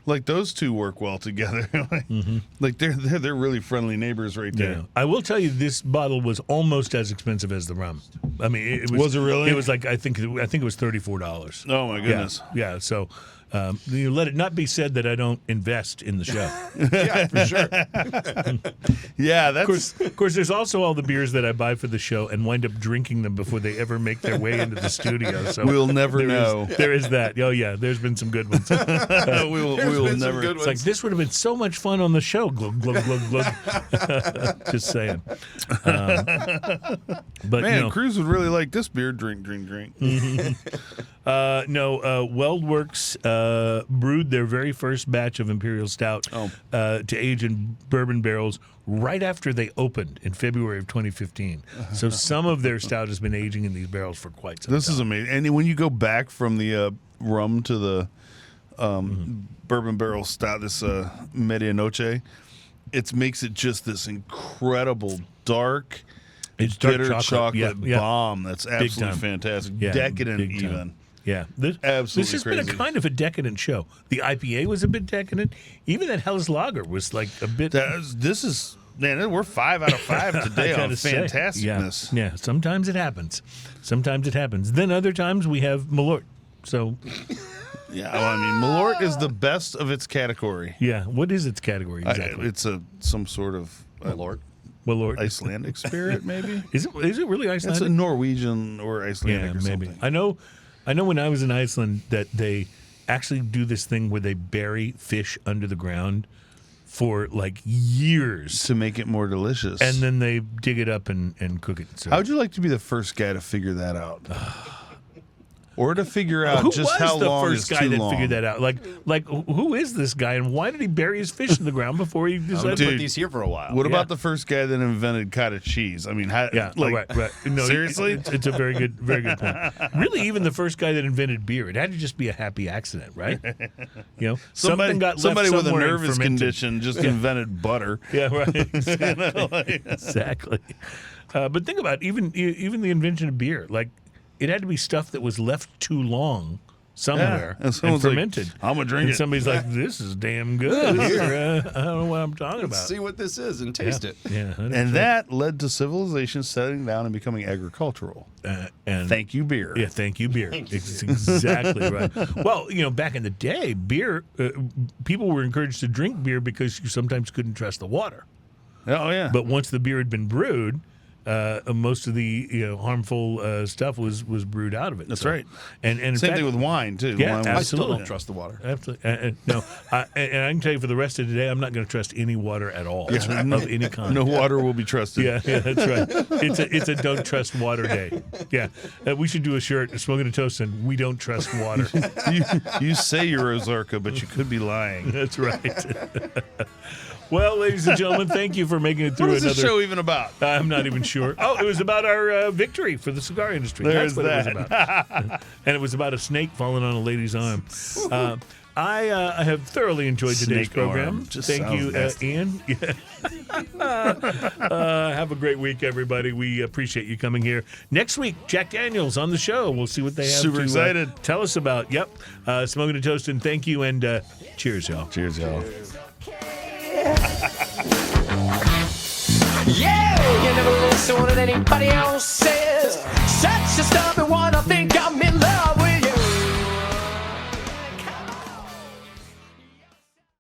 Like those two work well together. Like they're really friendly neighbors right there.
Yeah. I will tell you, this bottle was almost as expensive as the rum. I mean, it was.
Was it really?
It was like I think it was $34.
Oh my goodness.
Yeah. So. You let it not be said that I don't invest in the show.
Yeah, for sure.
Yeah, that's.
Of course, there's also all the beers that I buy for the show and wind up drinking them before they ever make their way into the studio. So
We'll never know.
There is that. Oh yeah, there's been some good ones.
we will
been some
never.
good
It's like this would have been so much fun on the show. Glug glug glug glug. Just saying. But
Man, Cruz would really like this beer. Drink.
Weldwerks brewed their very first batch of Imperial Stout to age in bourbon barrels right after they opened in February of 2015. So some of their stout has been aging in these barrels for quite some time.
This is amazing. And when you go back from the rum to the bourbon barrel stout, this Medianoche, it makes it just this incredible dark, bitter chocolate bomb that's absolutely fantastic.
Yeah,
decadent even.
Yeah,
Absolutely
this has
crazy.
been a kind of a decadent show. The IPA was a bit decadent. Even that Helles Lager was like a bit.
Man, we're 5 out of 5 today on fantasticness.
Yeah, sometimes it happens. Then other times we have Malort. So.
Yeah, well, I mean, Malort is the best of its category.
Yeah, what is its category exactly?
It's some sort of
Malort.
Icelandic spirit, maybe.
Is it really Icelandic?
It's a Norwegian or Icelandic or
maybe.
something.
I know when I was in Iceland that they actually do this thing where they bury fish under the ground for like years
to make it more delicious.
And then they dig it up and cook it. So.
How would you like to be the first guy to figure that out? Or to figure out just how long is too long.
Who was the first guy that figured that out? Like, who is this guy, and why did he bury his fish in the ground before he decided
to put these here for a while?
What about the first guy that invented cottage cheese? I mean,
right. No,
seriously?
It's a very good point. Really, even the first guy that invented beer, it had to just be a happy accident, right?
Somebody with a nervous condition just invented butter.
Yeah, right. Exactly. But think about it, even the invention of beer, like. It had to be stuff that was left too long somewhere and fermented.
Like, I'm going to drink it.
Somebody's like, this is damn good. Here, I don't know what I'm talking about.
Let's see what this is and taste it.
Yeah,
and that led to civilization settling down and becoming agricultural.
And
thank you, beer.
Yeah, thank you, beer. It's exactly right. Well, back in the day, beer, people were encouraged to drink beer because you sometimes couldn't trust the water.
Oh, yeah.
But once the beer had been brewed, most of the harmful stuff was brewed out of it.
That's right.
And
same thing with wine too.
Yeah,
wine
I still don't trust the water.
Absolutely. No, and I can tell you for the rest of today, I'm not going to trust any water at all of any kind.
No water will be trusted.
Yeah, that's right. It's a don't trust water day. Yeah, we should do a shirt, smoking a toast, and we don't trust water.
you say you're Ozarka, but you could be lying.
That's right. Well, ladies and gentlemen, thank you for making it through
another. What is this show even about?
I'm not even sure. Oh, it was about our victory for the cigar industry.
There's
That's what it was about. And it was about a snake falling on a lady's arm. I have thoroughly enjoyed today's program. Thank you, Ian. Have a great week, everybody. We appreciate you coming here. Next week, Jack Daniels on the show. We'll see what they have
Super excited.
Tell us about. Yep. Smoking a toast, and thank you, and cheers, y'all.
Cheers, y'all.
Yeah, you never listen to what anybody else says. Such a stubborn one, I think.